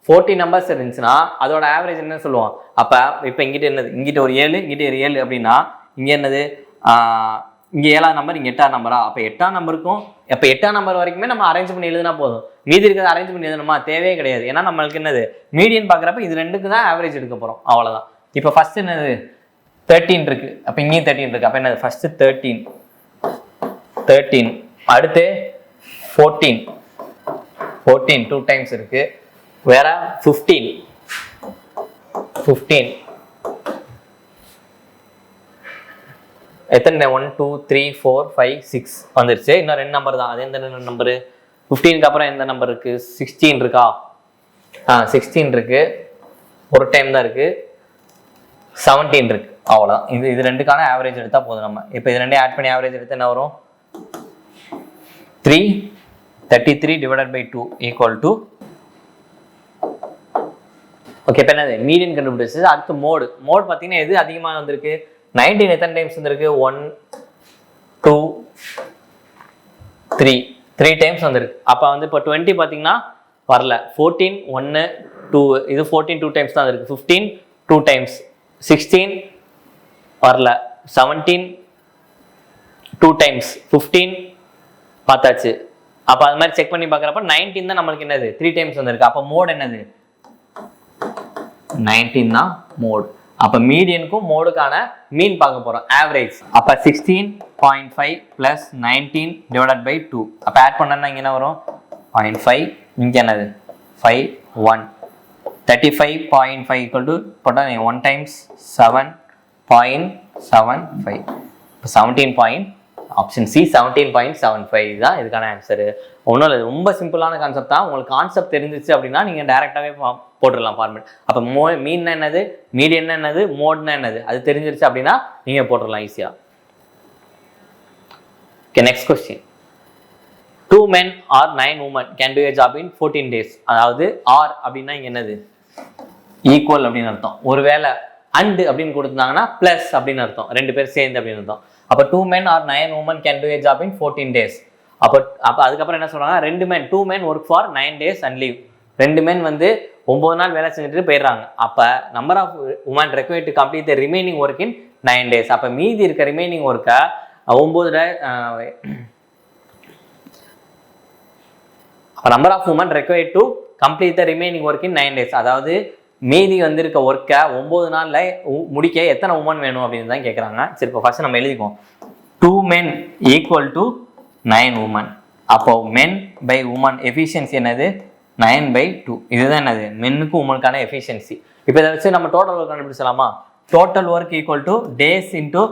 40 நம்பர்ஸ் இருந்துச்சுன்னா அதோட ஆவரேஜ் என்ன சொல்லுவோம். அப்போ இப்போ இங்கிட்ட என்னது இங்கிட்ட ஒரு 7 இங்கிட்ட ஒரு 7 அப்படின்னா இங்கே என்னது இங்கே 7ஆம் நம்பர் இங்கே 8ஆம் நம்பரா. அப்போ 8ஆம் நம்பருக்கும் இப்போ 8ஆம் நம்பர் வரைக்குமே நம்ம அரேஞ்ச் பண்ணி எழுதினா போதும். மீதி இருக்கிறத அரேஞ்ச் பண்ணி எழுதணுமா தேவையே கிடையாது. ஏன்னா நம்மளுக்கு என்னது மீடியன் பார்க்குறப்ப இது ரெண்டுக்கு தான் ஆவரேஜ் எடுக்க போகிறோம். அவ்வளோதான். இப்போ ஃபர்ஸ்ட் என்னது 13 இருக்கு. அப்போ இங்கேயும் 13 இருக்கு. அப்போ என்னது ஃபர்ஸ்ட் 13 அடுத்து 14 2 டைம்ஸ் இருக்கு. வேற 15 எத்தனை 1 2 3 4 5 6 வந்துருச்சு. இன்னும் 2 நம்பர் தான். அது எந்த 2 நம்பரு 15க்கு அப்புறம் எந்த நம்பர் இருக்கு 16 இருக்கா. 16 இருக்கு. ஒரு டைம் தான் இருக்கு. 17 இருக்கு. அவ்வளோதான். இது ரெண்டுக்கான ஆவரேஜ் எடுத்தா போதும். நம்ம இப்போ இது ரெண்டையும் ஆட் பண்ணி ஆவரேஜ் எடுத்து என்ன வரும் 333 / 2 = ஓகே. இப்போ என்னது மீடியன் கண்டுபிடிச்சு அடுத்து மோடு பார்த்தீங்கன்னா எது அதிகமாக வந்திருக்கு 19 எத்தனை டைம்ஸ் வந்திருக்கு 1 2 3 டைம்ஸ் வந்திருக்கு. அப்போ வந்து இப்போ 20 பார்த்தீங்கன்னா வரல. 14 1 2 இது 14 2 டைம்ஸ் தான் வந்திருக்கு. 15 2 டைம்ஸ். 16 வரல. 17 2 டைம்ஸ். 15 பார்த்தாச்சு. அப்போ அது மாதிரி செக் பண்ணி பார்க்குறப்ப 19 தான் நம்மளுக்கு என்னது 3 டைம்ஸ் வந்திருக்கு. அப்போ மோடு என்னது 19 தான் மோடு. அப்போ மீடியனுக்கும் மோடுக்கான மீன் பார்க்க போகிறோம் ஆவரேஜ். அப்போ 16.5 + 19 / 2. அப்போ ஆட் பண்ணா இங்கே என்ன வரும் 0.5. இங்கே என்னது 5 1 35.5 = போட்டால் 1 × 7.75. இப்போ 17.5 ஆப்ஷன் சி 17.75 தான் இதுக்கான ஆன்சரு. ஒன்றும் இல்லை, ரொம்ப சிம்பிளான கான்செப்ட் தான். உங்களுக்கு கான்செப்ட் தெரிஞ்சிச்சு அப்படின்னா நீங்கள் டேரெக்டாகவே போட்டுடலாம் ஃபார்மேட். அப்போ மீன்னா என்னது, மீடியன்னா என்னது, மோட்னா என்னது, அது தெரிஞ்சிருச்சு அப்படின்னா நீங்கள் போட்டுடலாம் ஈஸியாக. Okay, next question. 2 men or 9 women can do a job in 14 days. அதாவது ஆர் அப்படின்னா இங்கே என்னது, ஈக்குவல் அப்படின்னு அர்த்தம். ஒருவேளை அண்ட் அப்படின்னு கொடுத்துருந்தாங்கன்னா பிளஸ் அப்படின்னு அர்த்தம், ரெண்டு பேர் சேர்ந்து அப்படின்னு அர்த்தம். அப்போ 2 men or 9 women can do a job in 14 days. அப்போ அதுக்கப்புறம் என்ன சொல்றாங்க, 2 men work for 9 days and leave. 2 men வந்து 9 நாள் வேலை செஞ்சுட்டு போயிடுறாங்க. அப்போ number of women required to complete the remaining work in 9 days. அப்போ மீதி இருக்க ரிமைனிங் ஒர்க்கை 9 number of women required to complete the remaining work in 9 days. அதாவது மீதி வந்திருக்க ஒர்க்கை 9 நாளில் முடிக்க எத்தனை உமன் வேணும் அப்படின்னு தான் கேட்குறாங்க. சரி, இப்போ ஃபர்ஸ்ட் நம்ம எழுதிக்குவோம். 2 men ஈக்குவல் டு 9 உமன். அப்போ மென் பை உமன் எஃபிஷியன்சி என்னது, 9/2. இதுதான் என்னது, மென்னுக்கு உமனுக்கான எஃபிஷியன்சி. இப்போ இதை வச்சு நம்ம டோட்டல் ஒர்க் கண்டுபிடிச்சலாமா? Total work equal to days into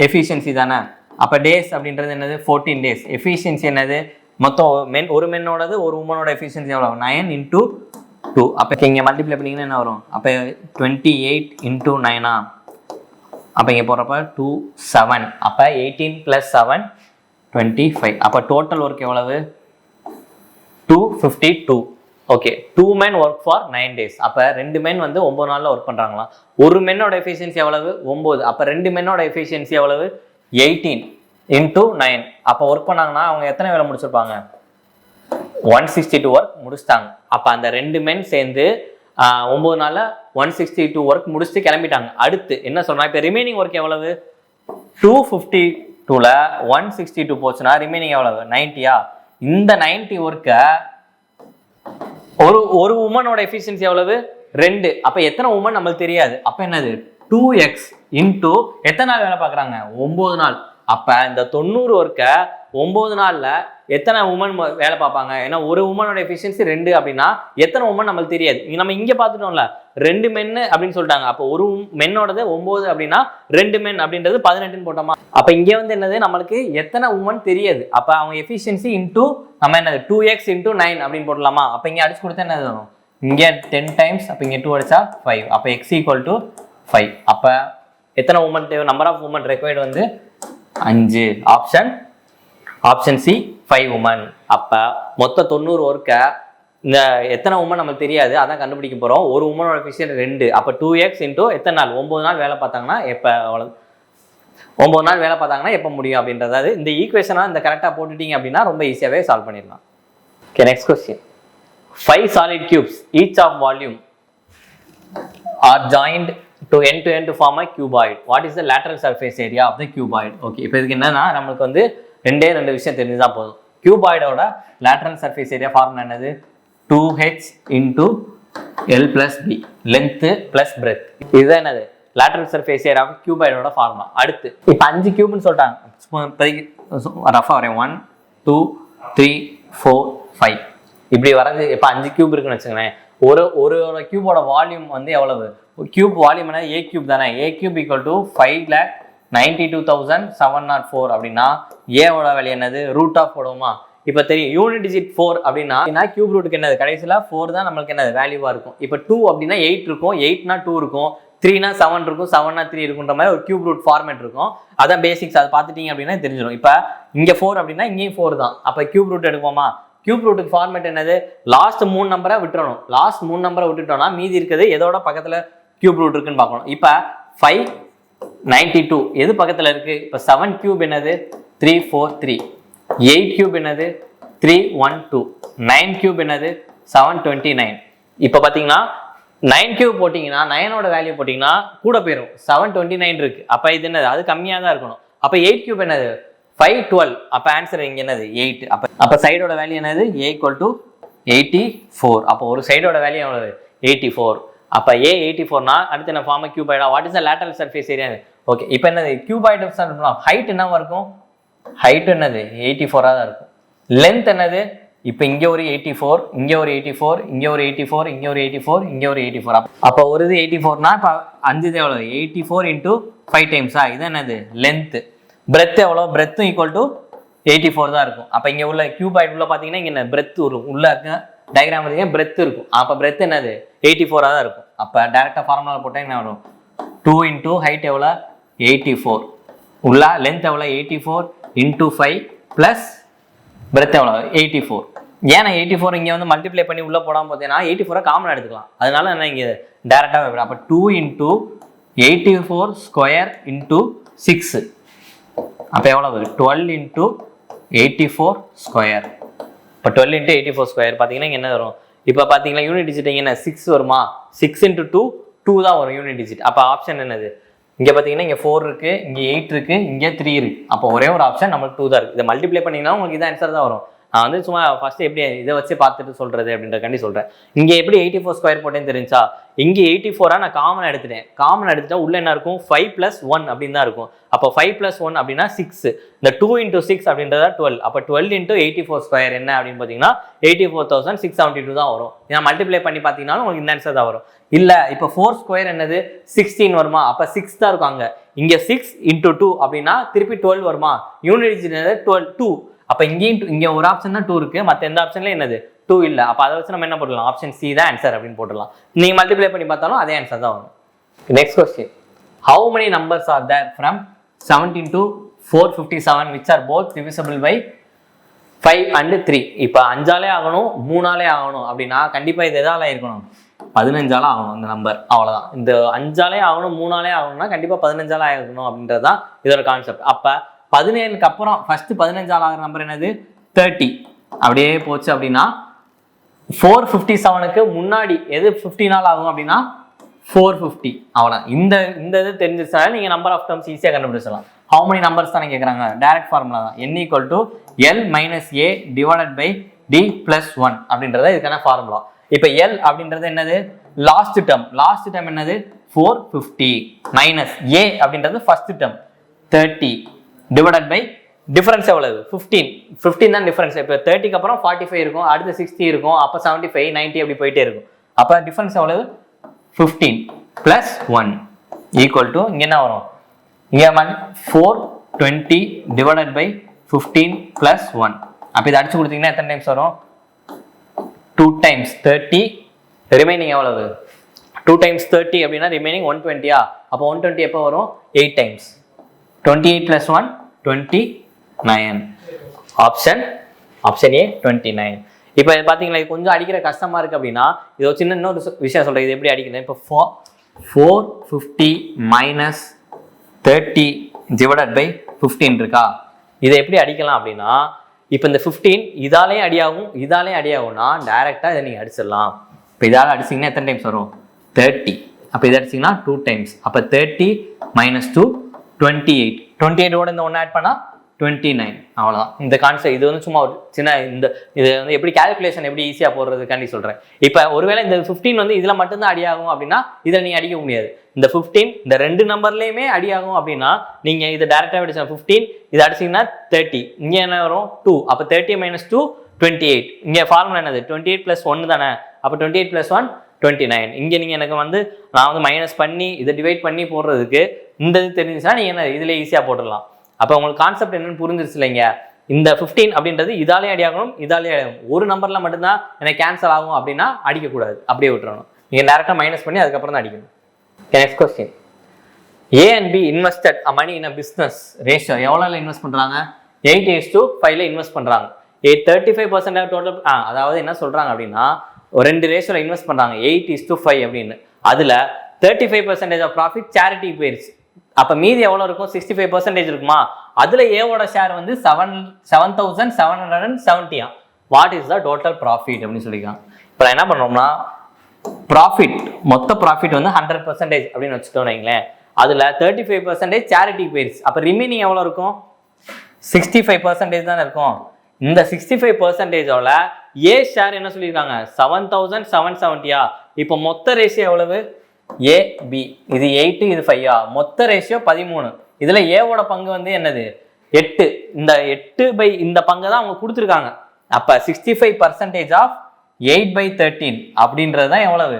efficiency தானே. அப்போ டேஸ் அப்படின்றது என்னது, 14 days. எஃபிஷியன்சி என்னது, மொத்தம் ஒரு மென்னோடது ஒரு உமனோட எஃபிஷியன்சி எவ்வளோ, 9 × 2. அப்போ இங்கே மல்டிப்ளை பண்ணிங்கன்னா என்ன வரும், அப்போ 28 × 9. அப்போ இங்கே போகிறப்ப 2 7. அப்போ 18 + 7 25. அப்போ டோட்டல் ஒர்க் எவ்வளவு, 252. Okay, 2 men work for 9 days. அப்போ 2 men வந்து 9 நாளில் ஒர்க் பண்ணுறாங்களா. ஒரு மென்னோட எஃபிஷியன்சி எவ்வளவு, 9. அப்போ 2 மென்னோட எஃபிஷியன்சி எவ்வளவு, 18 × 9. அப்போ ஒர்க் பண்ணாங்கன்னா அவங்க எத்தனை வேலை முடிச்சிருப்பாங்க, 162 ஒர்க் முடிச்சிட்டாங்க. அப்போ அந்த 2 men சேர்ந்து 9 நாளில் 162 ஒர்க் முடிச்சுட்டு கிளம்பிட்டாங்க. அடுத்து என்ன சொன்னா, இப்போ ரிமைனிங் ஒர்க் எவ்வளவு, 252ல் 162 போச்சுன்னா ரிமைனிங் எவ்வளவு, 90யா. இந்த 90 ஒர்க்கை ஒரு உமனோட எஃபிஷியன்சி எவ்வளவு, 2. அப்போ எத்தனை உமன் நம்மளுக்கு தெரியாது. அப்போ என்னது, 2x × எத்தனை நாள் வேலை பார்க்குறாங்க, 9 நாள். அப்போ இந்த 90 ஒர்க்கை 9 நாளில் எத்தனை உமன் வேலை பார்ப்பாங்க. ஏன்னா ஒரு உமனோட எஃபிஷியன்சி 2 அப்படின்னா எத்தனை உமன் நம்மளுக்கு தெரியாது. நம்ம இங்கே பார்த்துட்டோம்ல, 2 men அப்படின்னு சொல்லிட்டாங்க. அப்போ ஒரு மென்னோடது 9 அப்படின்னா 2 men அப்படின்றது 18ன்னு போட்டோமா. அப்போ இங்கே வந்து என்னது, நம்மளுக்கு எத்தனை உமன் தெரியாது. அப்போ அவங்க எஃபிஷியன்சி இன்டூ நம்ம என்னது 2x × 9 அப்படின்னு போடலாமா. அப்போ இங்கே அடிச்சு கொடுத்தா என்ன வரும், இங்கே 10 times. அப்போ இங்கே 2 அடிச்சா 5. அப்போ x = 5. அப்போ எத்தனை உமன் தேவை, நம்பர் ஆஃப் உமன் ரெக்வயர்டு வந்து 5. Option C 5 women. அப்போ மொத்தம் 90 ஒர்க்கை இந்த எத்தனை உமன் நமக்கு தெரியாது, அதான் கண்டுபிடிக்க போகிறோம். ஒரு உமனோட எஃபிஷியன்சி 2. அப்போ 2x × எத்தனை நாள், 9 நாள் வேலை பார்த்தாங்கன்னா எப்போ, 9 நாள் வேலை பார்த்தாங்கன்னா எப்போ முடியும் அப்படின்றது. இந்த ஈக்குவேஷனாக இந்த கரெக்டாக போட்டுட்டீங்க அப்படின்னா ரொம்ப ஈஸியாகவே சால்வ் பண்ணிடலாம். Okay, next question. 5 solid cubes each of volume are joined to end to form a cuboid. What is the lateral surface area of the cuboid? Okay, இப்போ இதுக்கு என்னன்னா, நம்மளுக்கு வந்து ரெண்டு விஷயம் தெரிஞ்சுதான் போதும். கியூபாய்டோட லேட்டரல் சர்ஃபேஸ் ஏரியா ஃபார்முலா என்னது, 2h × L + b, length plus breadth. இதுதான் என்னது, லேட்டரல் சர்ஃபேஸ் ஏரியா ஆஃப் கியூபாய்டோட ஃபார்முலா. அடுத்து இப்போ 5 கியூப்னு சொல்லிட்டாங்க. ரஃபா வரேன், 1 2 3 4 5 இப்படி வரைஞ்சி. இப்போ 5 கியூப் இருக்குன்னு வச்சுக்கோங்களேன். ஒரு கியூபோட வால்யூம் வந்து எவ்வளவு, கியூப் வால்யூம் என்ன, a கியூப் தானே. a கியூப் = 5,92,704 அப்படின்னா ஏவோட வேல்யூ என்னது, ரூட் ஆஃப் போடுவோமா. இப்போ தெரியும் யூனிட் டிஜிட் 4 அப்படின்னா கியூப் ரூட்டுக்கு என்னது, கடைசியில் 4 தான் நம்மளுக்கு என்னது வேல்யூவாக இருக்கும். இப்போ 2 அப்படின்னா 8 இருக்கும், 8னா 2 இருக்கும், 3னா 7 இருக்கும், 7னா 3 இருக்குன்ற மாதிரி ஒரு கியூப் ரூட் ஃபார்மேட் இருக்கும். அதான் பேசிக்ஸ், அதை பார்த்துட்டீங்க அப்படின்னா தெரிஞ்சிடும். இப்போ இங்கே 4 அப்படின்னா இங்கேயும் 4 தான். அப்போ கியூப் ரூட் எடுப்போமா. கியூப் ரூட்டுக்கு ஃபார்மேட் என்னது, லாஸ்ட் 3 நம்பரை விட்டுறணும். லாஸ்ட் 3 நம்பரை விட்டுட்டோம்னா மீதி இருக்குது எதோட பக்கத்தில் கியூப் ரூட் இருக்குன்னு பார்க்கணும். இப்போ 592 எது பக்கத்தில் இருக்கு. இப்போ 7 கியூப் என்னது, 343. 8 கியூப் என்னது, 312. 9 கியூப் என்னது, 729. இப்போ பார்த்தீங்கன்னா 9 கியூப் போட்டிங்கன்னா 9ஓட வேல்யூ போட்டிங்கன்னா கூட போயிடும், 729 இருக்கு. அப்போ இது என்னது, அது கம்மியாக தான் இருக்கணும். அப்போ 8 கியூப் என்னது, 512. அப்போ ஆன்சர் இங்கே என்னது, 8. அப்போ சைடோட வேல்யூ என்னது, a = 84. அப்போ ஒரு சைடோட வேல்யூ எவ்வளவு, 84. அப்போ a 84னா அடுத்து என்ன ஃபார்ம், கியூபாய்டா. What is the lateral surface area. Okay, இப்போ என்னது, கியூபாய்டு ஹைட் என்னவா இருக்கும், ஹைட் என்னது 84ஆக தான் இருக்கும். லென்த் என்னது, இப்போ இங்கே ஒரு 84, இங்கே ஒரு 84, இங்கே ஒரு 84, இங்கே ஒரு 84, இங்கே ஒரு 84. அப்போ ஒரு இது 84னா இப்போ 5 எவ்வளோ, 84 × 5 டைம்ஸா. இது என்னது லென்த்து. பிரெத் எவ்வளோ, பிரெத்தும் ஈக்குவல் டு 84 தான் இருக்கும். அப்போ இங்கே உள்ள கியூபாய்ட் உள்ள பார்த்தீங்கன்னா இங்கே என்ன பிரெத் இருக்கும், உள்ள இருக்க டயக்ராம் பார்த்தீங்கன்னா பிரெத் இருக்கும். அப்போ பிரெத் என்னது 84 தான் இருக்கும். அப்போ டேரெக்டாக ஃபார்முலா போட்டால் என்ன வரும், 2 இன்டூ ஹைட் எவ்வளோ 84, உள்ள லென்த் எவ்வளோ 84 இன்டூ 5 ப்ளஸ் பிரெத் எவ்வளோ 84. ஏன்னா 84 இங்கே வந்து மல்டிப்ளை பண்ணி உள்ளே போடாமல் பார்த்தீங்கன்னா 84 காமன் எடுத்துக்கலாம். அதனால என்ன இங்கே டேரெக்டாக வைக்கிறேன். அப்போ 2 இன்டூ 84 ஸ்கொயர் இன்டூ 6, அப்போ எவ்வளவு 12 இன்டூ 84 ஸ்கொயர். இப்போ 12 இன்டூ 84 ஸ்கொயர் பார்த்தீங்கன்னா இங்கே என்ன வரும், இப்போ பார்த்தீங்கன்னா யூனிட் டிஜிட் இங்கே என்ன 6 வருமா, 6 இன்டூ 2 2 தான் வரும் யூனிட் டிஜிட். அப்போ ஆப்ஷன் என்னது, இங்கே பார்த்தீங்கன்னா இங்கே 4 இருக்குது, இங்கே 8 இருக்குது, இங்கே 3 இருக்குது. அப்போ ஒரே ஒரு ஆப்ஷன் நம்மளுக்கு 2 தான் இருக்குது. இதை மல்டிப்ளை பண்ணிங்கன்னா உங்களுக்கு இதான் ஆன்சர் தான் வரும். நான் வந்து சும்மா ஃபர்ஸ்ட் எப்படி இதை வச்சு பார்த்துட்டு சொல்றது அப்படின்ற கண்டி சொல்றேன். இங்கே எப்படி 84 ஸ்கொயர் போட்டேன்னு தெரிஞ்சா, இங்கே 84 நான் காமன் எடுத்துட்டேன். காமன் எடுத்துட்டா உள்ள என்ன இருக்கும் 5 + 1 அப்படின்னு தான் இருக்கும். அப்போ 5 + 1 அப்படின்னா 6. இந்த 2 × 6 அப்படின்றதா 12. அப்போ 12 × 84 ஸ்கொயர் என்ன அப்படின்னு பார்த்தீங்கன்னா 84,672 தான் வரும். நான் மல்டிப்ளை பண்ணி பார்த்தீங்கன்னா உங்களுக்கு இந்த ஆன்சர் தான் வரும். இல்ல இப்போ 4 ஸ்கொயர் என்னது 16 வருமா, அப்போ 6 தான் இருக்கும். அங்க இங்க 6 × 2 அப்படின்னா திருப்பி 12 வருமா, யூனிட் டிஜிட் 12 2. அப்போ இங்கே ஒரு ஆப்ஷன் தான் 2 இருக்கு, மற்ற எந்த ஆப்ஷன்ல என்னது 2 இல்லை. அப்போ அதை வச்சு நம்ம என்ன போடலாம், ஆப்ஷன் சி தான் ஆன்சர் அப்படின்னு போடலாம். நீங்க மல்டிப்ளை பண்ணி பார்த்தாலும் அதே ஆன்சர் தான் வரும். Next question, how many numbers are there from 17 to 457 which are both divisible by 5 and 3? இப்போ 5ஆலே ஆகணும் 3ஆலே ஆகணும் அப்படின்னா கண்டிப்பா இது எதால இருக்கணும் 15ஆல ஆகணும் இந்த நம்பர். அவ்வளவுதான். இந்த 5ஆலே ஆகணும் 3ஆலே ஆகணும்னா கண்டிப்பா 15ஆல ஆகணும் அப்படின்றதுதான் இதோட கான்செப்ட். அப்ப 17க்கு அப்புறம் ஃபர்ஸ்ட் 15ஆல் ஆகிற நம்பர் என்னது 30. அப்படியே போச்சு அப்படின்னா 457க்கு முன்னாடி எது 15ஆல் ஆகும் அப்படின்னா 450. அவ்வளோ. இந்த இது தெரிஞ்சிருச்சாலும் நீங்கள் நம்பர் ஆஃப் டர்ம்ஸ் ஈஸியாக கண்டுபிடிச்சலாம். ஹவு மெனி நம்பர்ஸ் தானே கேட்குறாங்க, டைரக்ட் ஃபார்முலா தான். n = L - A / D + 1 அப்படின்றத இதுக்கான ஃபார்முலா. இப்போ L அப்படின்றது என்னது லாஸ்ட் டேர்ம் என்னது 450 மைனஸ் A அப்படின்றது first term 30 divided by difference எவ்வளவு 15 தான் டிஃபரன்ஸ். இப்போ 30க்கு அப்புறம் 45 இருக்கும், அடுத்து 60 இருக்கும், அப்போ 75 90 அப்படி போயிட்டே இருக்கும். அப்போ டிஃபரன்ஸ் எவ்வளவு 15 + 1 ஈக்குவல் டு இங்கே என்ன வரும், இங்கே 420 டிவைடட் பை 15 + 1. அப்போ இதை அடிச்சு கொடுத்தீங்கன்னா எத்தனை டைம்ஸ் வரும் 2 டைம்ஸ் 30, ரிமைனிங் எவ்வளவு 2 டைம்ஸ் 30 அப்படின்னா ரிமைனிங் 120. அப்போ 120 எப்போ வரும் 8 டைம்ஸ். 28 + 1 29. Option A 29. இப்போ பார்த்தீங்களா இது கொஞ்சம் அடிக்கிற கஷ்டமா இருக்கு அப்படின்னா இது ஒரு சின்ன இன்னொரு விஷயம் சொல்றேன். இது எப்படி அடிக்கணும், இப்போ 450 - 30 டிவைடட் பை 15 இருக்கா, இதை எப்படி அடிக்கலாம் அப்படின்னா இப்போ இந்த 15 இதாலே அடியாகும்னா டைரக்டா இதை நீங்க அடிச்சிடலாம். இப்போ இதால அடிச்சிங்கன்னா எத்தனை டைம்ஸ் வரும் 30. அப்போ இதை அடிச்சிங்கன்னா 2 டைம்ஸ். அப்போ 30 - 2 28ஓட இந்த 1 ஆட் பண்ணா 29. அவ்வளோதான் இந்த கான்செப்ட். இது வந்து சும்மா ஒரு சின்ன இது வந்து எப்படி கால்குலேஷன் எப்படி ஈஸியாக போடுறதுக்காண்டி சொல்கிறேன். இப்போ ஒருவேளை இந்த 15 வந்து இதில் மட்டும்தான் அடியாகும் அப்படின்னா இதில் நீங்கள் அடிக்க முடியாது. இந்த 15 இந்த 2 நம்பர்லேயுமே அடியாகும் அப்படின்னா நீங்கள் இதை டேரெக்டாக அடிச்சா 15 இதை அடிச்சிங்கன்னா 30, இங்கே என்ன வரும் 2. அப்போ 30 - 2 28. இங்கே ஃபார்முலா என்னது 28 + 1 தானே. அப்போ 28 + 1 29. இங்கே நீங்கள் எனக்கு வந்து நான் வந்து மைனஸ் பண்ணி இதை டிவைட் பண்ணி போடுறதுக்கு இந்த இது தெரிஞ்சுச்சுன்னா நீங்கள் என்ன இதில் ஈஸியாக போட்டுடலாம். அப்போ உங்களுக்கு கான்செப்ட் என்னன்னு புரிஞ்சிருச்சு இல்லைங்க. இந்த 15 அப்படின்றது இதாலே அடியாகணும் இதாலே அடியாகும். ஒரு நம்பரில் மட்டும்தான் எனக்கு கேன்சல் ஆகும் அப்படின்னா அடிக்கக்கூடாது, அப்படியே விட்டுறணும். நீங்கள் டேரெக்டாக மைனஸ் பண்ணி அதுக்கப்புறம் தான் அடிக்கணும். Next question, A and B invested money in a business ratio எவ்வளோல இன்வெஸ்ட் பண்ணுறாங்க 8:5 இன்வெஸ்ட் பண்ணுறாங்க. 35% டோட்டல். அதாவது என்ன சொல்கிறாங்க அப்படின்னா ஒரு 2 ரேஷியோவில் இன்வெஸ்ட் பண்ணுறாங்க 8:5 அப்படின்னு. அதில் 35% ஆஃப் ப்ராஃபிட் சேரிட்டி போயிருச்சு. அப்போ மீதி எவ்வளோ இருக்கும் 65% இருக்குமா. அதில் ஏவோட ஷேர் வந்து 7,770. What is the total profit அப்படின்னு சொல்லியிருக்காங்க. இப்போ என்ன பண்ணுறோம்னா ப்ராஃபிட் மொத்த ப்ராஃபிட் வந்து 100% அப்படின்னு வச்சுட்டோம் வைங்களேன். அதில் 35% சேரிட்டி போயிருச்சு. அப்போ ரிமைனிங் எவ்வளோ இருக்கும் 65% தானே இருக்கும். இந்த 65%ஓட ஏ ஷேர் என்ன சொல்லியிருக்காங்க 7,770. இப்போ மொத்த ரேஷியோ எவ்வளவு AB, இது 8 இது 5. மொத்த ரேஷியோ 13. இதுல ஏவோட பங்கு வந்து என்னது 8. இந்த 8 இந்த பங்கு தான் அவங்க கொடுத்துருக்காங்க. அப்ப 65% ஆஃப் 8/13 அப்படின்றது தான் எவ்வளவு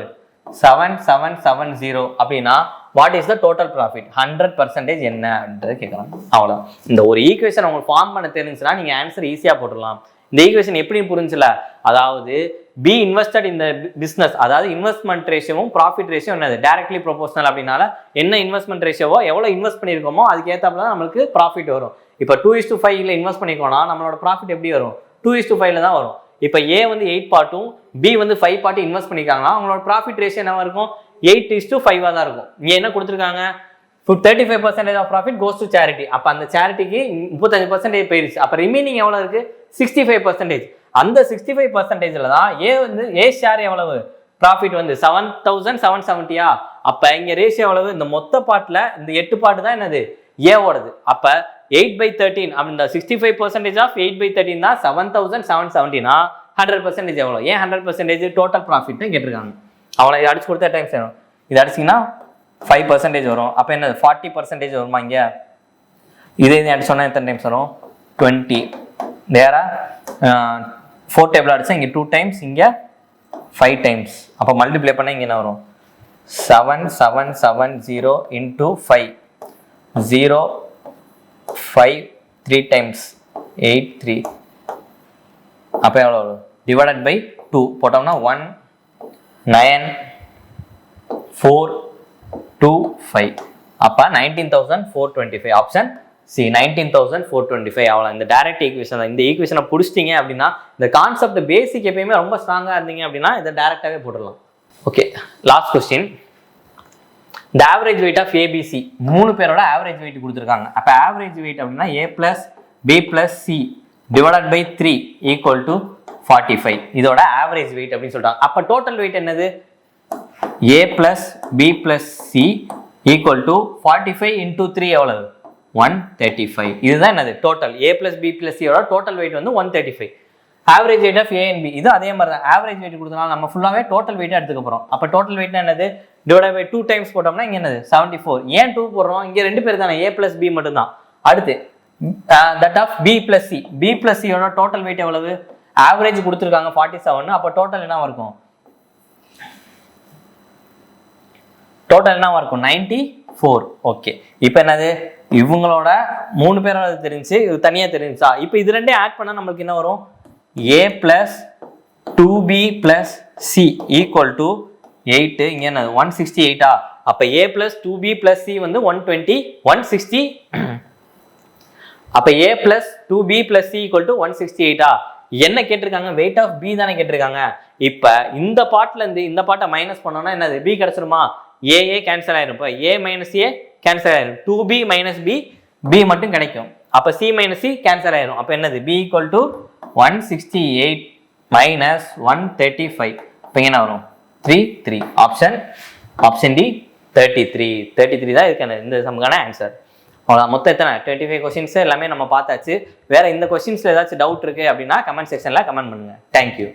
7770. அப்படின்னா what is the total profit 100% என்ன அப்படின்றத கேட்குறாங்க. அவ்வளோ இந்த ஒரு ஈக்குவேஷன் உங்களுக்கு ஃபார்ம் பண்ண தெரிஞ்சுன்னா நீங்கள் ஆன்சர் ஈஸியாக போட்டுடலாம். இந்த ஈக்குவேஷன் எப்படி புரிஞ்சுல, அதாவது பி இன்வெஸ்டட் இந்த பிஸ்னஸ், அதாவது இன்வெஸ்ட்மெண்ட் ரேஷியோவும் ப்ராஃபிட் ரேஷியோ என்னது டைரக்ட்லி ப்ரொபோஷனல். அப்படின்னால என்ன இன்வெஸ்ட்மெண்ட் ரேஷியோவோ எவ்வளோ இன்வெஸ்ட் பண்ணியிருக்கோமோ அதுக்கு ஏற்றாப்புல தான் நம்மளுக்கு ப்ராஃபிட் வரும். இப்போ 2:5 இன்வெஸ்ட் பண்ணிக்கோனா நம்மளோட ப்ராஃபிட் எப்படி வரும்? 2:5 தான் வரும். இப்போ ஏ வந்து 8 பார்ட்டும் பி வந்து 5 பார்ட்டும் இன்வெஸ்ட் பண்ணிக்காங்கன்னா அவங்களோட ப்ராஃபிட் ரேஷியோ என்ன இருக்கும்? 8:5 தான் இருக்கும். இங்கே என்ன கொடுத்துருக்காங்க? 35% of profit goes to charity. அப்போ அந்த சேரிட்டிக்கு 35% போயிருச்சு. அப்போ ரிமைனிங் எவ்வளோ இருக்கு? 65%. அந்த 65%ல தான் ஏ ஷேர் எவ்வளவு ப்ராஃபிட் வந்து 7,770. அப்போ இங்கே ரேஷியோ எவ்வளவு? இந்த மொத்த பார்ட்டில் இந்த 8 பார்ட் தான் என்னது ஏவோடது. அப்போ 8/13 அப்படின்ற 65% ஆஃப் 8/13 தான் 7,770. 100% எவ்வளோ? ஏன் 100% டோட்டல் ப்ராஃபிட் கேட்டிருக்காங்க. அவளை இதை அடிச்சு கொடுத்தா டைம்ஸ் வேணும். இது அடிச்சிங்கன்னா 5% வரும். அப்போ என்னது 40% வருமா? இங்கே இதே அடிச்சு சொன்னால் எத்தனை டைம்ஸ் வரும்? 20. நேரா 4 டேபிள் அடிச்சா இங்கே 2 டைம்ஸ், இங்கே 5 டைம்ஸ். அப்போ மல்டிப்ளை பண்ணால் இங்கே என்ன வரும்? 7,770 into 5 0 5 3 times 8 3. அப்போ எவ்வளோ வரும்? டிவைடட் பை 2 போட்டோம்னா 1 9 4 2 5. அப்போ 19,425. Option C 19,425. அவ்வளோ. இந்த டைரக்ட் ஈக்குவேஷன் தான். இந்த ஈக்குவேஷனை பிடிச்சிட்டிங்க அப்படின்னா இந்த கான்செப்ட் பேசிக் எப்பயுமே ரொம்ப ஸ்ட்ராங்காக இருந்தீங்க அப்படின்னா இதை டைரக்டாகவே போட்டுடலாம். Okay, last question. இந்த ஆவரேஜ் வெயிட் ஆஃப் ஏபிசி, 3 பேரோட ஆவரேஜ் வெயிட் கொடுத்துருக்காங்க. அப்போ ஆவரேஜ் வெயிட் அப்படின்னா A + B + C divided by 3 = 45. இதோட ஆவரேஜ் வெயிட் அப்படின்னு சொல்லிட்டாங்க. அப்போ டோட்டல் வெயிட் என்னது? A + B + C = 45 into 3 எவ்வளவு? 135. இதுதான் என்னது டோட்டல். A + B + C யோட டோட்டல் வெயிட் வந்து 135. Average weight of A and B இது அதே மாதிரி தான். ஆவரேஜ் வெயிட் கொடுத்தனால நம்ம ஃபுல்லாகவே டோட்டல் வெயிட்டாக எடுத்துக்க போகிறோம். அப்போ டோட்டல் வெயிட்னா என்னது? டிவைட் பை 2 டைம்ஸ் போட்டோம்னா இங்கே என்னது 74. ஏன் 2 போடுறோம்? இங்கே 2 பேர் தானே, A + B மட்டும்தான். அடுத்து that of B + C. B + C யோட டோட்டல் வெயிட் எவ்வளவு? ஆவரேஜ் கொடுத்துருக்காங்க 47. அப்போ டோட்டல் என்ன இருக்கும்? டோட்டல் என்ன இருக்கும்? 94. ஓகே, இப்போ என்னது? இவங்களோட 3 பேரோட தெரிஞ்சு இது தனியாக தெரிஞ்சா. இப்போ இது ரெண்டே ஆட் பண்ணால் நம்மளுக்கு என்ன வரும்? A + 2B + C = 8. இங்கே என்ன 168. அப்போ A + 2B + C வந்து 120 160. அப்போ A + 2B + C = 168. என்ன கேட்டிருக்காங்க? வெயிட் ஆஃப் B தானே கேட்டிருக்காங்க. இப்போ இந்த பார்ட்ல இருந்து இந்த பார்ட்டை மைனஸ் பண்ணோம்னா என்னது? B கிடைச்சிருமா? A கேன்சல் ஆயிரும். இப்போ A - A கேன்சல் ஆயிரும். 2B - B B மட்டும் கிடைக்கும். அப்போ C - C கேன்சல் ஆயிரும். அப்போ என்னது? B = 168 - 135. இப்போ என்ன வரும்? 33. ஆப்ஷன் டி 33 தான் இதுக்கான இந்த சம்முக்கான ஆன்சர். அவ்வளோ. மொத்தம் எத்தனை? 25 கொஸ்டின்ஸ் எல்லாமே நம்ம பார்த்தாச்சு. வேற இந்த கொஸ்டின்ஸ்ல ஏதாச்சும் டவுட் இருக்கு அப்படின்னா கமெண்ட் செக்ஷன்ல கமெண்ட் பண்ணுங்க. தேங்க்யூ.